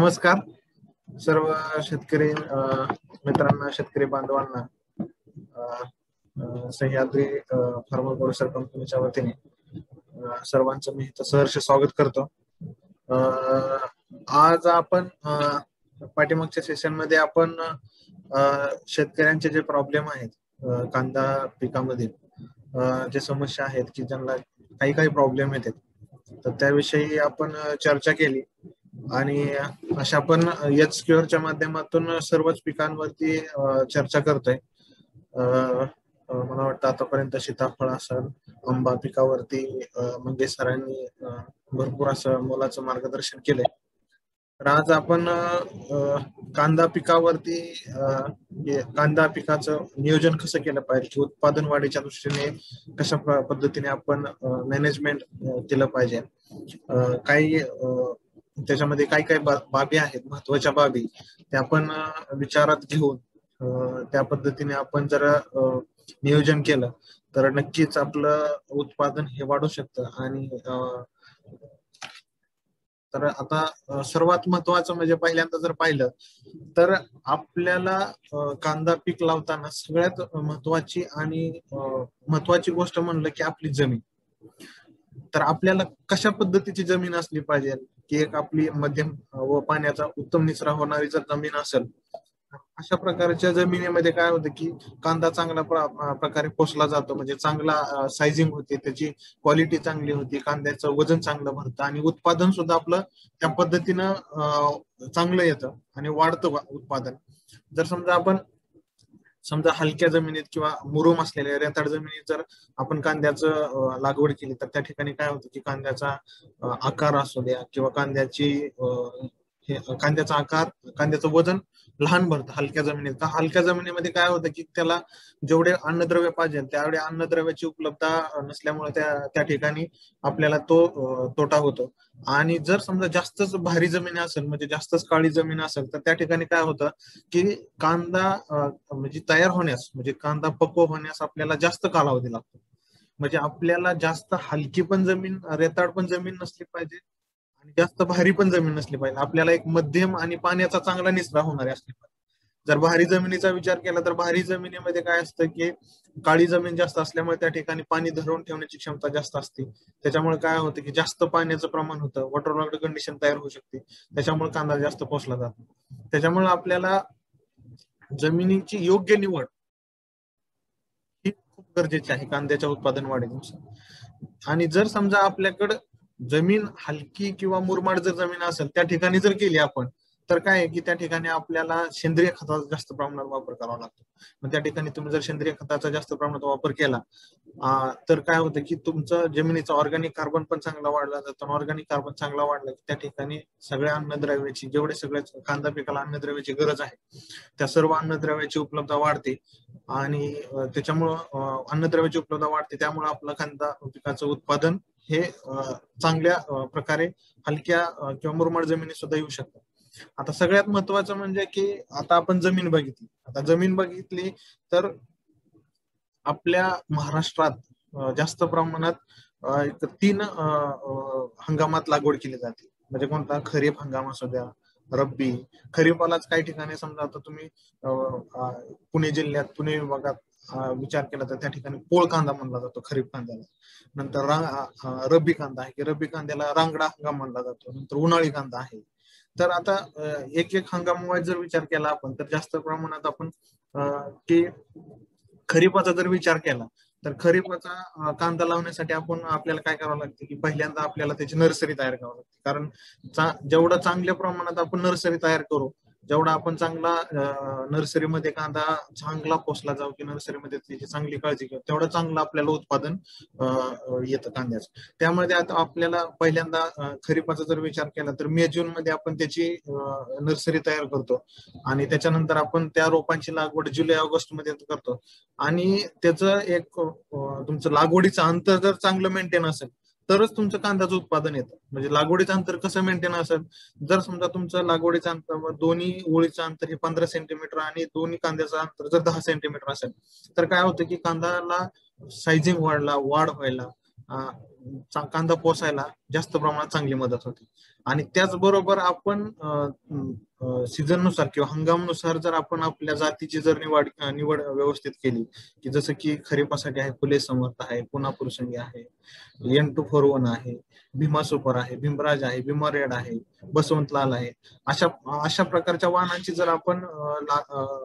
नमस्कार सर्व शेतकरी मित्रांना, शेतकरी बांधवांना सह्याद्री फार्मर प्रोड्युसर कंपनीच्या वतीने सर्वांचं मी सहर्ष स्वागत करतो. आज आपण पाठीमागच्या सेशन मध्ये आपण शेतकऱ्यांचे जे प्रॉब्लेम आहेत कांदा पिकामध्ये जे समस्या आहेत की ज्यांना काही प्रॉब्लेम येतात तर त्याविषयी आपण चर्चा केली आणि अशा आपण एचक्यूआरच्या माध्यमातून सर्वच पिकांवरती चर्चा करतोय. मला वाटतं आतापर्यंत सीताफळ असेल, आंबा पिकावरती म्हणजे सरांनी भरपूर असं मोलाचं मार्गदर्शन केलंय. तर आज आपण कांदा पिकावरती कांदा पिकाचं नियोजन कसं केलं पाहिजे, उत्पादन वाढीच्या दृष्टीने कशा पद्धतीने आपण मॅनेजमेंट केलं पाहिजे, काही त्याच्यामध्ये काय बाबी आहेत महत्वाच्या बाबी त्या आपण विचारात घेऊन त्या पद्धतीने आपण जर नियोजन केलं तर नक्कीच आपलं उत्पादन हे वाढू शकतं. आणि तर आता सर्वात महत्वाचं म्हणजे पहिल्यांदा जर पाहिलं तर आपल्याला कांदा पीक लावताना सगळ्यात महत्वाची गोष्ट म्हणलं की आपली जमीन. तर आपल्याला कशा पद्धतीची जमीन असली पाहिजे की एक आपली मध्यम व पाण्याचा उत्तम निचरा होणारी जर जमीन असेल, अशा प्रकारच्या जमिनीमध्ये काय होतं की कांदा चांगल्या प्रकारे पोसला जातो, म्हणजे चांगला सायझिंग होते, त्याची क्वालिटी चांगली होती, कांद्याचं वजन चांगलं भरतं आणि उत्पादन सुद्धा आपलं त्या पद्धतीनं चांगलं येतं आणि वाढतं उत्पादन. जर समजा हलक्या जमिनीत किंवा मुरुम असलेल्या रेताड जमिनीत जर आपण कांद्याचं लागवड केली तर त्या ठिकाणी काय होतं की कांद्याचा आकार असू द्या किंवा कांद्याचं वजन लहान भरतं हलक्या जमिनीत. का हलक्या जमिनीमध्ये काय होतं की त्याला जेवढे अन्नद्रव्य पाहिजे त्यावेळी अन्नद्रव्याची उपलब्धता नसल्यामुळे त्या ठिकाणी आपल्याला तो तोटा होतो. आणि जर समजा जास्तच भारी जमीन असेल, म्हणजे जास्तच काळी जमीन असेल, तर त्या ठिकाणी काय होतं की कांदा म्हणजे तयार होण्यास, म्हणजे कांदा पक्व होण्यास आपल्याला जास्त कालावधी लागतो. म्हणजे आपल्याला जास्त हलकी पण जमीन, रेताड पण जमीन नसली पाहिजे आणि जास्त भारी पण जमीन नसली पाहिजे. आपल्याला एक मध्यम आणि पाण्याचा चांगला निचरा होणारी असली पाहिजे. जर भारी जमिनीचा विचार केला तर भारी जमिनीमध्ये काय असतं की काळी जमीन जास्त असल्यामुळे त्या ठिकाणी पाणी धरून ठेवण्याची क्षमता जास्त असते. त्याच्यामुळे काय होतं की जास्त पाण्याचं प्रमाण होतं, वॉटरलॉग्ड कंडिशन तयार होऊ शकते, त्याच्यामुळे कांदा जास्त पोसला जातो. त्याच्यामुळे आपल्याला जमिनीची योग्य निवड ही खूप गरजेची आहे कांद्याच्या उत्पादन वाढीनुसार. आणि जर समजा आपल्याकडं जमीन हलकी किंवा मुरमाड जर जमीन असेल त्या ठिकाणी जर केली आपण, तर काय आहे की त्या ठिकाणी आपल्याला सेंद्रिय खताचा जास्त प्रमाणात वापर करावा लागतो. मग त्या ठिकाणी तुम्ही जर सेंद्रिय खताचा जास्त प्रमाणात वापर केला तर काय होतं की तुमचं जमिनीचा ऑर्गॅनिक कार्बन पण चांगला वाढला जातो. ऑर्गॅनिक कार्बन चांगला वाढला की त्या ठिकाणी सगळ्या अन्नद्रव्याची, जेवढे सगळ्या कांदा पिकाला अन्नद्रव्याची गरज आहे त्या सर्व अन्नद्रव्याची उपलब्धता वाढते आणि त्याच्यामुळं अन्नद्रव्याची उपलब्धता वाढते. त्यामुळे आपलं कांदा पिकाचं उत्पादन हे चांगल्या प्रकारे हलक्या किंवा मुरमाड जमिनीत सुद्धा येऊ शकतं. आता सगळ्यात महत्वाचं म्हणजे की आता आपण जमीन बघितली तर आपल्या महाराष्ट्रात जास्त प्रमाणात 3 हंगामात लागवड केली जाते. म्हणजे कोणता, खरीप हंगाम असू द्या, रब्बी. खरीपालाच काही ठिकाणी समजा आता तुम्ही पुणे जिल्ह्यात, पुणे विभागात विचार केला तर त्या ठिकाणी पोळ कांदा म्हणला जातो खरीप कांद्याला. नंतर रब्बी कांदा आहे की रब्बी कांद्याला रांगडा हंगाम म्हणला जातो. नंतर उन्हाळी कांदा आहे. तर आता एक हंगाम वाईज जर विचार केला आपण तर जास्त प्रमाणात आपण की खरीपाचा जर विचार केला तर खरीपाचा कांदा लावण्यासाठी आपल्याला काय करावं लागतं की पहिल्यांदा आपल्याला त्याची नर्सरी तयार करावी लागते. कारण जेवढं चांगल्या प्रमाणात आपण नर्सरी तयार करू, जेवढा आपण चांगला नर्सरीमध्ये कांदा चांगला पोसला जाऊ की नर्सरीमध्ये त्याची चांगली काळजी घेऊ, तेवढं चांगलं आपल्याला उत्पादन येतं कांद्याचं. त्यामध्ये आता आपल्याला पहिल्यांदा खरीपाचा जर विचार केला तर मे जून मध्ये आपण त्याची नर्सरी तयार करतो आणि त्याच्यानंतर आपण त्या रोपांची लागवड जुलै ऑगस्ट मध्ये करतो. आणि त्याचं एक तुमचं लागवडीचं अंतर जर चांगलं मेंटेन असेल तरच तुमचं कांद्याचं उत्पादन येतं. म्हणजे लागवडीचं अंतर कसं मेंटेन असेल, जर समजा तुमचं लागवडीचं अंतर, दोन्ही ओळीचं अंतर हे 15 सेंटीमीटर आणि दोन्ही कांद्याचं अंतर जर 10 सेंटीमीटर असेल तर काय होतं की कांद्याला सायझिंग वाढ व्हायला, कांदा पोसायला जास्त प्रमाणात चांगली मदत होते. आणि त्याचबरोबर आपण सीझन नुसार किंवा हंगामानुसार जर आपण आपल्या जातीची जर निवड व्यवस्थित केली, की जसं की खरीपासाठी आहे फुले समर्थ आहे, पुन्हा फुरसंगी आहे, N241 आहे, भीमा सुपर आहे, भीमराज आहे, भीमा रेड आहे, बसवंतलाल आहे, अशा अशा प्रकारच्या वाहनांची जर आपण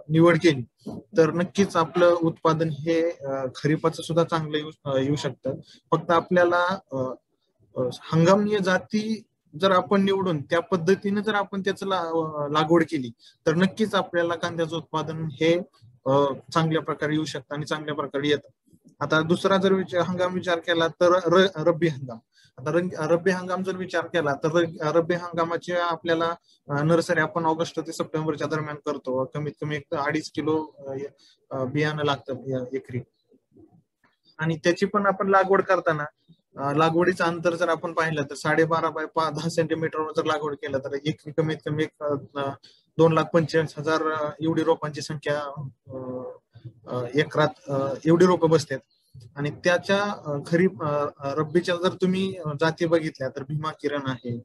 निवड केली तर नक्कीच आपलं उत्पादन हे खरीपाचं सुद्धा चांगलं येऊ शकतं. फक्त आपल्याला हंगामीय जाती जर आपण निवडून त्या पद्धतीने जर आपण त्याचं लागवड केली तर नक्कीच आपल्याला कांद्याचं उत्पादन हे चांगल्या प्रकारे येऊ शकतं आणि चांगल्या प्रकारे येतं. आता दुसरा जर हंगाम विचार केला तर रब्बी हंगाम. आता रब्बी हंगाम जर विचार केला तर रब्बी हंगामाचे आपल्याला नर्सरी आपण ऑगस्ट ते सप्टेंबरच्या दरम्यान करतो. कमीत कमी 2.5 किलो बियाणं लागतं एकरी. आणि त्याची पण आपण लागवड करताना लागवडीचं अंतर जर आपण पाहिलं तर 12.5 बाय 10 सेंटीमीटरवर जर लागवड केलं तर एक कमीत कमी 2,45,000 एवढी रोपांची संख्या एकरात एवढी रोपं बसतात. आणि त्याच्या खरीप रब्बीच्या जर तुम्ही जाती बघितल्या तर भीमा किरण आहे,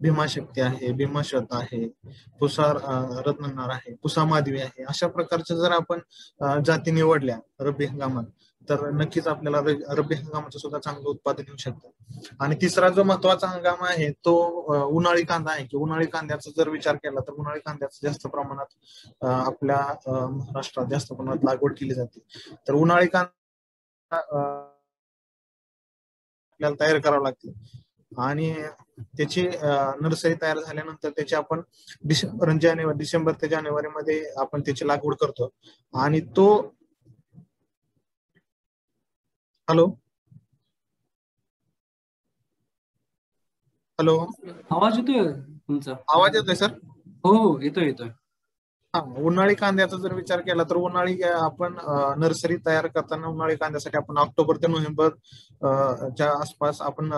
भीमा शक्ती आहे, भीमा शत आहे, पुसा रत्ननार आहे, पुसा माधवी आहे. अशा प्रकारच्या जर आपण जाती निवडल्या रब्बी हंगामात तर नक्कीच आपल्याला रब्बी हंगामाचं सुद्धा चांगलं उत्पादन येऊ शकतं. आणि तिसरा जो महत्वाचा हंगाम आहे तो उन्हाळी कांदा आहे, की उन्हाळी कांद्याचा जर विचार केला तर उन्हाळी कांद्याचं जास्त प्रमाणात आपल्या महाराष्ट्रात जास्त प्रमाणात लागवड केली जाते. तर उन्हाळी कांदा आपल्याला तयार करावं लागते आणि त्याची नर्सरी तयार झाल्यानंतर त्याची आपण डिसेंबर ते जानेवारी मध्ये आपण त्याची लागवड करतो. आणि तो हॅलो हॅलो आवाज येतोय तुमचा? आवाज येतोय सर? हो हो, येतोय येतोय. हा, उन्हाळी कांद्याचा जर विचार केला तर उन्हाळी आपण नर्सरी तयार करताना उन्हाळी कांद्यासाठी आपण ऑक्टोबर ते नोव्हेंबर च्या आसपास आपण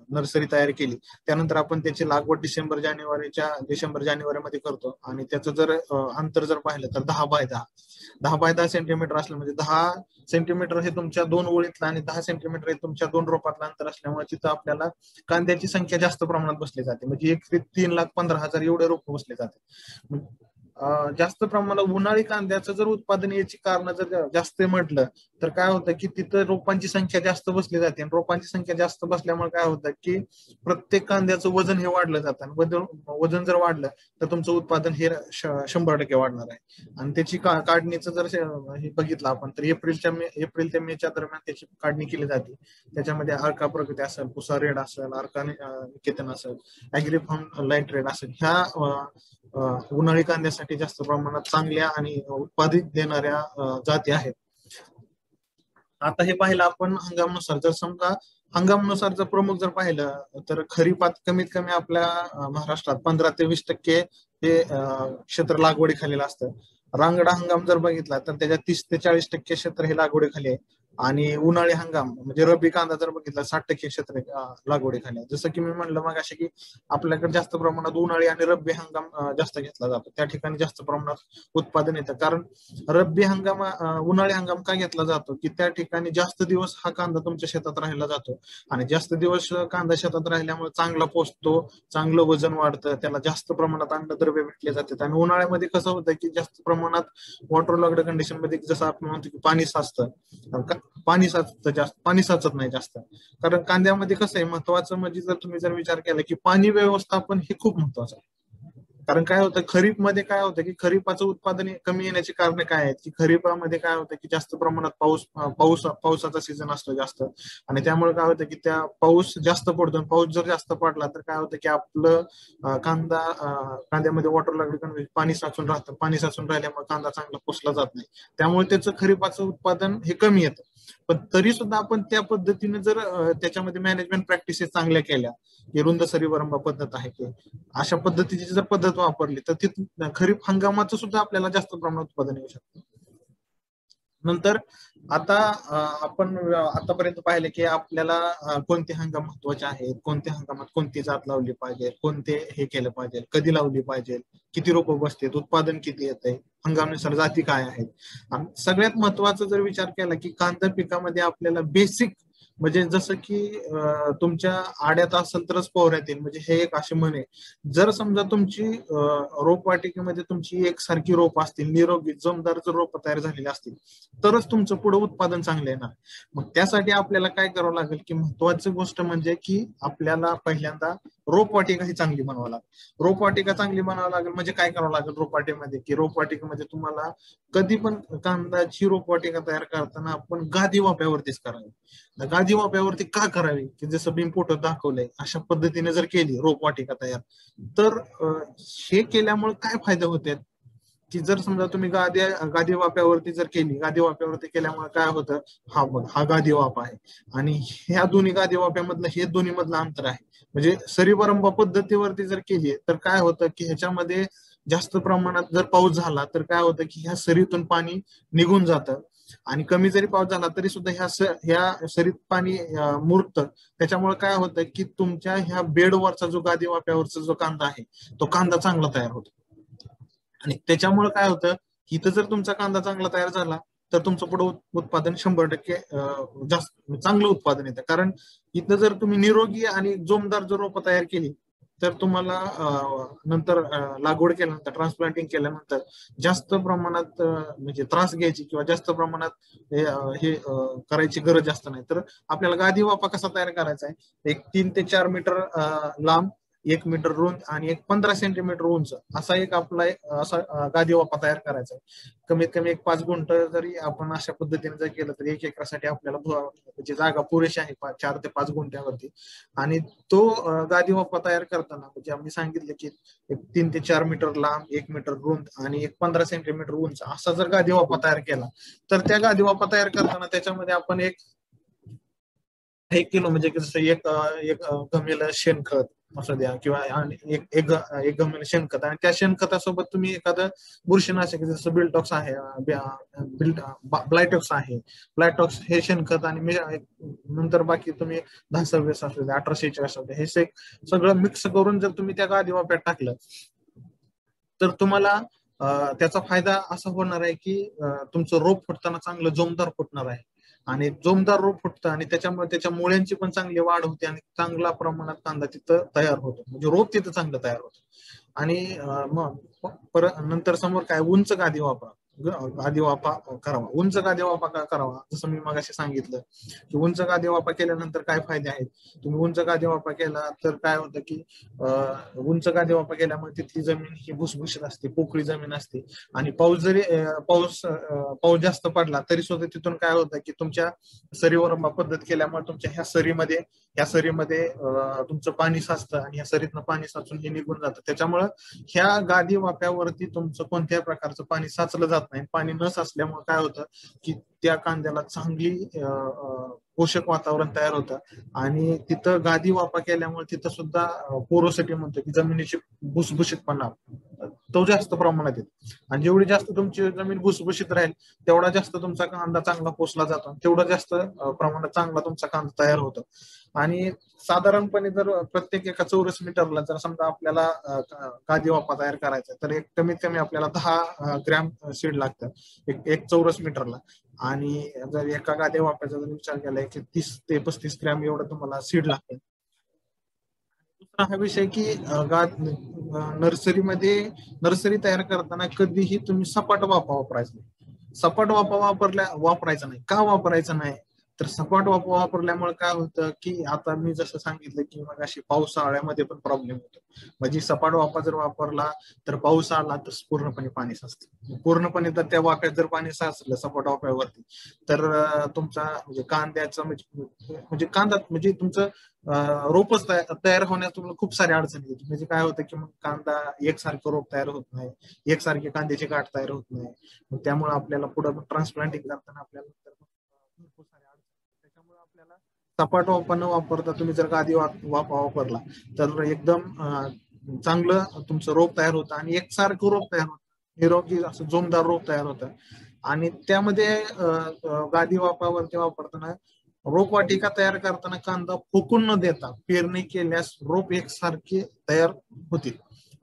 नर्सरी तयार केली. त्यानंतर आपण त्याची लागवड डिसेंबर जानेवारी मध्ये करतो. आणि त्याचं जर अंतर जर पाहिलं तर 10 बाय 10 सेंटीमीटर असलं म्हणजे 10 सेंटीमीटर हे तुमच्या 2 ओळीतलं आणि 10 सेंटीमीटर हे तुमच्या 2 रोपातलं अंतर असल्यामुळे तिथं आपल्याला कांद्याची संख्या जास्त प्रमाणात बसली जाते. म्हणजे एक 3,15,000 एवढे रोप बसले जाते. जास्त प्रमाणात उन्हाळी कांद्याचं जर उत्पादन याची कारण जर जास्त म्हटलं तर काय होतं की तिथं रोपांची संख्या जास्त बसली जाते. आणि रोपांची संख्या जास्त बसल्यामुळे काय होतं की प्रत्येक कांद्याचं वजन हे वाढलं जातं. आणि वजन जर वाढलं तर तुमचं उत्पादन हे 100% वाढणार आहे. आणि त्याची काढणीचं जर हे बघितलं आपण तर एप्रिल ते मेच्या दरम्यान त्याची काढणी केली जाते. त्याच्यामध्ये अर्का प्रगती असेल, पुसा रेड असेल, अर्का निकेतन असेल, ऍग्रीफॉर्म लाईट रेड असेल, ह्या उन्हाळी कांद्यासाठी जास्त प्रमाणात चांगल्या आणि उत्पादित देणाऱ्या जाती आहेत. आता हे पाहिलं आपण हंगामानुसार. जर समजा हंगामानुसार जर प्रमुख जर पाहिलं तर खरीपात कमीत कमी आपल्या महाराष्ट्रात 15 ते 20% हे क्षेत्र लागवडीखाली असतं. रांगडा हंगाम जर बघितला तर त्याच्यात 30 ते 40% क्षेत्र हे लागवडीखाली आहे. आणि उन्हाळी हंगाम म्हणजे रब्बी कांदा जर बघितला 60% क्षेत्र लागवडीखाली आहे. जसं की मी म्हणलं मग असे की आपल्याकडे जास्त प्रमाणात उन्हाळी आणि रब्बी हंगाम जास्त घेतला जातो. त्या ठिकाणी जास्त प्रमाणात उत्पादन येतं. कारण रब्बी हंगाम उन्हाळी हंगाम का घेतला जातो की त्या ठिकाणी जास्त दिवस हा कांदा तुमच्या शेतात राहिला जातो. आणि जास्त दिवस कांदा शेतात राहिल्यामुळे चांगला पोचतो, चांगलं वजन वाढतं, त्याला जास्त प्रमाणात अन्नद्रव्य भेटले जातात. आणि उन्हाळ्यामध्ये कसं होतं की जास्त प्रमाणात वॉटर लॉक्ड कंडिशन मध्ये जसं आपण म्हणतो की पाणी साचतं, पाणी साचत नाही जास्त. कारण कांद्यामध्ये कसं आहे महत्वाचं म्हणजे जर तुम्ही जर विचार केला की पाणी व्यवस्थापन हे खूप महत्वाचं आहे. कारण काय होतं खरीप मध्ये काय होतं की खरीपाचं उत्पादन कमी येण्याची कारण काय आहेत की खरीपामध्ये काय होतं की जास्त प्रमाणात पावसाचा सीझन असतो जास्त. आणि त्यामुळे काय होतं की त्या पाऊस जास्त पडतो. पाऊस जर जास्त पडला तर काय होतं की आपलं कांद्यामध्ये वॉटर लागली पाणी साचून राहतं. पाणी साचून राहिल्यामुळे कांदा चांगला पोचला जात नाही. त्यामुळे त्याचं खरीपाचं उत्पादन हे कमी येतं. पण तरी सुद्धा आपण त्या पद्धतीने जर त्याच्यामध्ये मॅनेजमेंट प्रॅक्टिसेस चांगल्या केल्या, की रुंद सरी वरंबा पद्धत आहे की अशा पद्धतीची जर पद्धत वापरली तर ती खरीप हंगामाचं सुद्धा आपल्याला जास्त प्रमाणात उत्पादन येऊ शकतं. नंतर आता आपण आतापर्यंत पाहिले की आपल्याला कोणते हंगाम महत्वाचे आहेत, कोणत्या हंगामात कोणती जात लावली पाहिजे, कोणते हे केलं पाहिजे, कधी लावली पाहिजे, किती रोपं बसते, उत्पादन किती येतंय, हंगामानुसार जाती काय आहेत. सगळ्यात महत्वाचा जर विचार केला की कांदा पिकामध्ये आपल्याला बेसिक म्हणजे जसं की तुमच्या आड्यात असेल तरच पोहऱ्यात येईल, म्हणजे हे एक अशी म्हण आहे. जर समजा तुमची रोपवाटिकेमध्ये तुमची एकसारखी रोप असतील, निरोगी जोमदार जर रोप तयार झालेली असतील, तरच तुमचं पुढे उत्पादन चांगलं येणार. मग त्यासाठी आपल्याला काय करावं लागेल की महत्वाची गोष्ट म्हणजे की आपल्याला पहिल्यांदा रोपवाटिका ही चांगली बनवावी लागेल. रोपवाटिका चांगली बनावं लागेल म्हणजे काय करावं लागेल रोपवाटिकेमध्ये, की रोपवाटिकेमध्ये तुम्हाला कधी पण कांदाची रोपवाटिका तयार करताना आपण गादी वाफ्यावरतीच करावी. गादी वाफ्यावरती का करावी, की जसं मी फोटो दाखवलंय अशा पद्धतीने जर केली रोपवाटिका तयार, तर हे केल्यामुळे काय फायदे होते की जर समजा तुम्ही गादी वाफ्यावरती जर केली, गादी वाफ्यावरती केल्यामुळे काय होतं, हा गादी वाफा आहे आणि ह्या दोन्ही गादी वाफ्यामधलं हे दोन्ही मधलं अंतर आहे. म्हणजे सरीवरंबा पद्धतीवरती जर केली तर काय होतं की ह्याच्यामध्ये जास्त प्रमाणात जर पाऊस झाला तर काय होतं की ह्या सरीतून पाणी निघून जातं आणि कमी जरी पाऊस झाला तरी सुद्धा ह्या सरीत पाणी मुरतं. त्याच्यामुळे काय होतं की तुमच्या ह्या बेडवरचा जो गादी वाफ्यावरचा जो कांदा आहे तो कांदा चांगला तयार होतो. आणि त्याच्यामुळे काय होतं, इथं जर तुमचा कांदा चांगला तयार झाला तर तुमचं पुढे उत्पादन 100% जास्त चांगलं उत्पादन येतं. कारण इथं जर तुम्ही निरोगी आणि जोमदार जर रोपं तयार केली तर तुम्हाला नंतर लागवड केल्यानंतर ट्रान्सप्लांटिंग केल्यानंतर जास्त प्रमाणात म्हणजे त्रास घ्यायची किंवा जास्त प्रमाणात हे करायची गरज जास्त नाही. तर आपल्याला गादी वाफा कसा तयार करायचा आहे, एक 3 ते 4 मीटर लांब, 1 मीटर रुंद आणि एक 15 सेंटीमीटर उंच असा एक आपला असा गादी वाफा तयार करायचा आहे. कमीत कमी एक 5 गुंठ जरी आपण अशा पद्धतीने जर केलं तर 1 एकरासाठी आपल्याला म्हणजे जागा पुरेशी आहे 4 ते 5 गुंठ्यावरती. आणि तो गादी वाफा तयार करताना म्हणजे आम्ही सांगितलं की एक 3 ते 4 मीटर लांब, 1 मीटर रुंद आणि एक 15 सेंटीमीटर उंच असा जर गादी वाफा तयार केला तर त्या गादी वाफा तयार करताना त्याच्यामध्ये आपण 1 किलो म्हणजे जसं एक गमेलं शेणखत असू द्या किंवा एक एक एक गमेलं शेणखत आणि त्या शेणखतासोबत तुम्ही एखादं बुरशीनाशक जसं बिल्टॉक्स आहे, ब्लायटॉक्स आहे, ब्लायटॉक्स हे शेणखत आणि नंतर बाकी तुम्ही 1026 असू द्या, 1846 असू द्या, हे सगळं मिक्स करून जर तुम्ही त्या गादी वाफ्यात टाकलं तर तुम्हाला त्याचा फायदा असा होणार आहे की तुमचं रोप फुटताना चांगलं जोमदार फुटणार आहे आणि जोमदार रोप फुटतं आणि त्याच्यामुळे त्याच्या मुळ्यांची पण चांगली वाढ होते आणि चांगल्या प्रमाणात कांदा तिथं तयार होतो, म्हणजे रोप तिथं चांगलं तयार होतं. आणि मग परत नंतर समोर काय उंच गादी वापरा, गादी वाफा करावा. उंच गादी वाफा का करावा, जसं मी मगाशी सांगितलं की उंच गादी वाफा केल्यानंतर काय फायदे आहेत. तुम्ही उंच गादी वाफा केला तर काय होतं की उंच गादी वाफा केल्यामुळे तिथली जमीन ही भुसभुशीत असते, पोकळी जमीन असते आणि पाऊस जास्त पडला तरी सुद्धा तिथून काय होतं की तुमच्या सरीवर पद्धत केल्यामुळे तुमच्या ह्या सरीमध्ये तुमचं पाणी साचतं आणि ह्या सरीतनं पाणी साचून हे निघून जातं. त्याच्यामुळं ह्या गादी वाफ्यावरती तुमचं कोणत्याही प्रकारचं पाणी साचलं जात नाही. पाणी न साचल्यामुळे काय होतं की त्या कांद्याला चांगली पोषक वातावरण तयार होतं आणि तिथं गादी वाफा केल्यामुळे तिथं सुद्धा पोरोसिटी म्हणतो की जमिनीची भुसभुशीतपणा तो जास्त प्रमाणात येतो आणि जेवढी जास्त तुमची जमीन भुसभुशीत राहील तेवढा जास्त तुमचा कांदा चांगला पोचला जातो, तेवढा जास्त प्रमाणात चांगला तुमचा कांदा तयार होतो. आणि साधारणपणे जर प्रत्येक एका चौरस मीटरला जर समजा आपल्याला गादी वाफा तयार करायचा तर एक कमीत कमी आपल्याला 10 ग्रॅम सीड लागतं एक चौरस मीटरला आणि जर एका गादी वाफ्याचा जर विचार केला की 30 ते 35 ग्रॅम एवढं तुम्हाला सीड लागतं. दुसरा हा विषय की नर्सरी तयार करताना कधीही तुम्ही सपाट वाफा वापरायचा नाही. सपाट वाफा वापरायचा नाही. का वापरायचा नाही, तर सपाट वाफा वापरल्यामुळे काय होतं की आता मी जसं सांगितलं की मग अशी पावसाळ्यामध्ये पण प्रॉब्लेम होतो. म्हणजे सपाट वाफा जर वापरला तर पाऊस आला तर पूर्णपणे पाणी साचतं. पूर्णपणे तर त्या वाफ्यात जर पाणी साचलं सपाट वाफ्यावरती तर तुमचा म्हणजे कांद्याचं म्हणजे कांदा म्हणजे तुमचं रोपच तयार होण्यास तुम्हाला खूप साऱ्या अडचणी येतात. म्हणजे काय होतं की मग कांदा एकसारखं रोप तयार होत नाही, एकसारखी कांद्याची गाठ तयार होत नाही. मग त्यामुळे आपल्याला पुढे ट्रान्सप्लांटिंग करताना आपल्याला भरपूर साऱ्या अडचणी. त्याच्यामुळे आपल्याला सपाट वाफा न वापरता तुम्ही जर गादी वाफा वापरला तर एकदम चांगलं तुमचं रोप तयार होतं आणि एकसारखं रोप तयार होतं, निरोगी असं जोमदार रोप तयार होतं. आणि त्यामध्ये गादी वाफावरती वापरताना रोपवाटिका तयार करताना कांदा फुकून न देता पेरणी केल्यास रोप एकसारखे तयार होतील.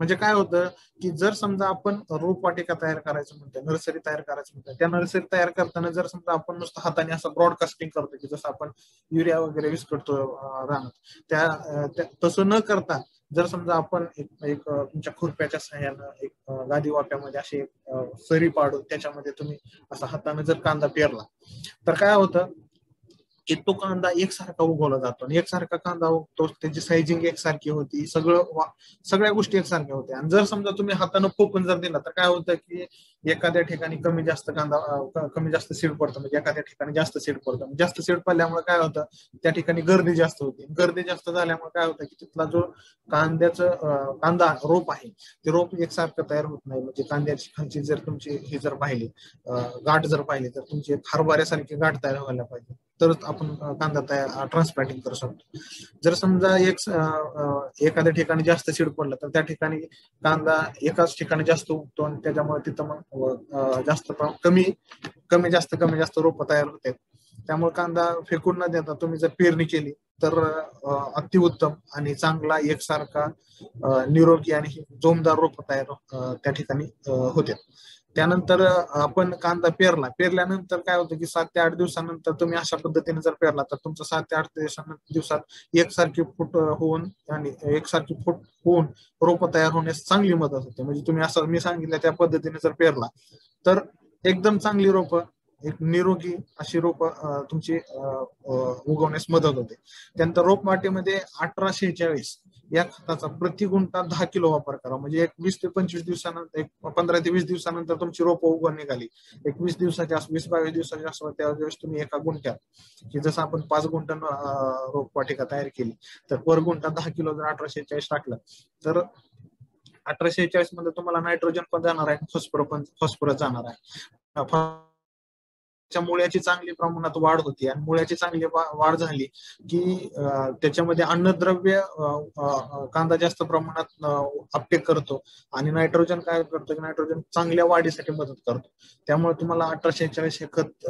म्हणजे काय होतं की जर समजा आपण रोपवाटिका तयार करायचं म्हणतो, नर्सरी तयार करायचं म्हणतो, त्या नर्सरी तयार करताना जर समजा आपण नुसतं हाताने असं ब्रॉडकास्टिंग करतो की जसं आपण युरिया वगैरे विस्कटतो रानात, तसं न करता जर समजा आपण एक तुमच्या खुरप्याच्या सहाय्यानं एक गादी वाप्यामध्ये अशी सरी पाडून त्याच्यामध्ये तुम्ही असा हाताने जर कांदा पेरला तर काय होतं की तो कांदा एकसारखा उगवला जातो आणि एकसारखा कांदा उगतो, त्याची सायझिंग एकसारखी होती, सगळ्या गोष्टी एकसारख्या होत्या. आणि जर समजा तुम्ही हातानं फोकून जर दिला तर काय होतं की एखाद्या ठिकाणी कमी जास्त कांदा कमी जास्त सीड पडतं, म्हणजे एखाद्या ठिकाणी जास्त सीड पडतं. जास्त सीड पडल्यामुळे काय होतं त्या ठिकाणी गर्दी जास्त होती, गर्दी जास्त झाल्यामुळे काय होतं की तिथला जो कांदा रोप आहे ते रोप एकसारखं तयार होत नाही. म्हणजे कांद्याची खालची जर तुमची ही जर पाहिली गाठ जर पाहिली तर तुमची हरभऱ्यासारखी गाठ तयार व्हायला पाहिजे, तरच आपण कांदा तयार ट्रान्सप्लांटिंग करू शकतो. जर समजा एखाद्या ठिकाणी जास्त सीड पडलं तर त्या ठिकाणी कांदा एकाच ठिकाणी जास्त उगतो आणि त्याच्यामुळे तिथं मग कमी जास्त रोप तयार होते. त्यामुळे कांदा फेकून न देता तुम्ही जर पेरणी केली तर अतिउत्तम आणि चांगला एकसारखा निरोगी आणि जोमदार रोप तयार त्या ठिकाणी होते. त्यानंतर आपण कांदा पेरल्यानंतर काय होतं की 7 ते 8 दिवसानंतर तुम्ही अशा पद्धतीने जर पेरला तर तुमचं 7 ते 8 दिवसात एकसारखी फूट होऊन आणि एकसारखी फूट होऊन रोप तयार होण्यास चांगली मदत होते. म्हणजे तुम्ही असं मी सांगितलं त्या पद्धतीने जर पेरला तर एकदम चांगली रोप, एक निरोगी अशी रोप तुमची उगवण्यास मदत होते. त्यानंतर रोप वाटेमध्ये 1846 या खताचा प्रति गुंठा 10 किलो वापर करा. म्हणजे एक 20 ते 25 दिवसानंतर, एक 15 ते 20 दिवसानंतर तुमची रोपं उगवून निघाली, एक 20 दिवसाच्या असं त्यावेळेस तुम्ही एका गुंठ्यात की जसं आपण 5 गुंठ रोपवाटिका तयार केली तर पर गुंठा 10 किलो जर 1846 टाकलं तर 1846 मध्ये तुम्हाला नायट्रोजन पण जाणार आहे, फॉस्फरस जाणार आहे. मुळ्याची चांगली प्रमाणात वाढ होती आणि मुळ्याची चांगली वाढ झाली की त्याच्यामध्ये अन्नद्रव्य कांदा जास्त प्रमाणात अपटेक करतो आणि नायट्रोजन काय करतो की नायट्रोजन चांगल्या वाढीसाठी मदत करतो. त्यामुळे तुम्हाला 1846 हे खत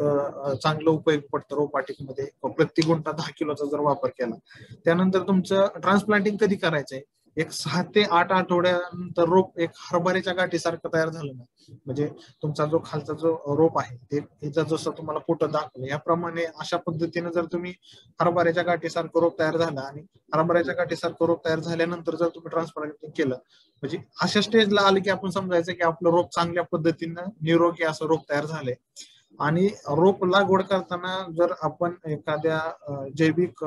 चांगलं उपयोग पडतं रोपवाटिकेमध्ये प्रति गुंठा 10 किलोचा जर वापर केला. त्यानंतर तुमचं ट्रान्सप्लांटिंग कधी करायचंय, एक 6 ते 8 आठवड्यानंतर रोप एक हरभऱ्याच्या गाठीसारखं तयार झालं ना, म्हणजे तुमचा जो खालचा जो रोप आहे ते जसं तुम्हाला फोटो दाखवलं याप्रमाणे अशा पद्धतीने जर तुम्ही हरभऱ्याच्या गाठीसारखं रोप तयार झाला आणि हरभऱ्याच्या गाठीसारखं रोप तयार झाल्यानंतर जर तुम्ही ट्रान्सप्लांटिंग केलं म्हणजे अशा स्टेजला आलं की आपण समजायचं की आपलं रोप चांगल्या पद्धतीनं निरोगी असं रोप तयार झालंय. आणि रोप लागवड करताना जर आपण एखाद्या जैविक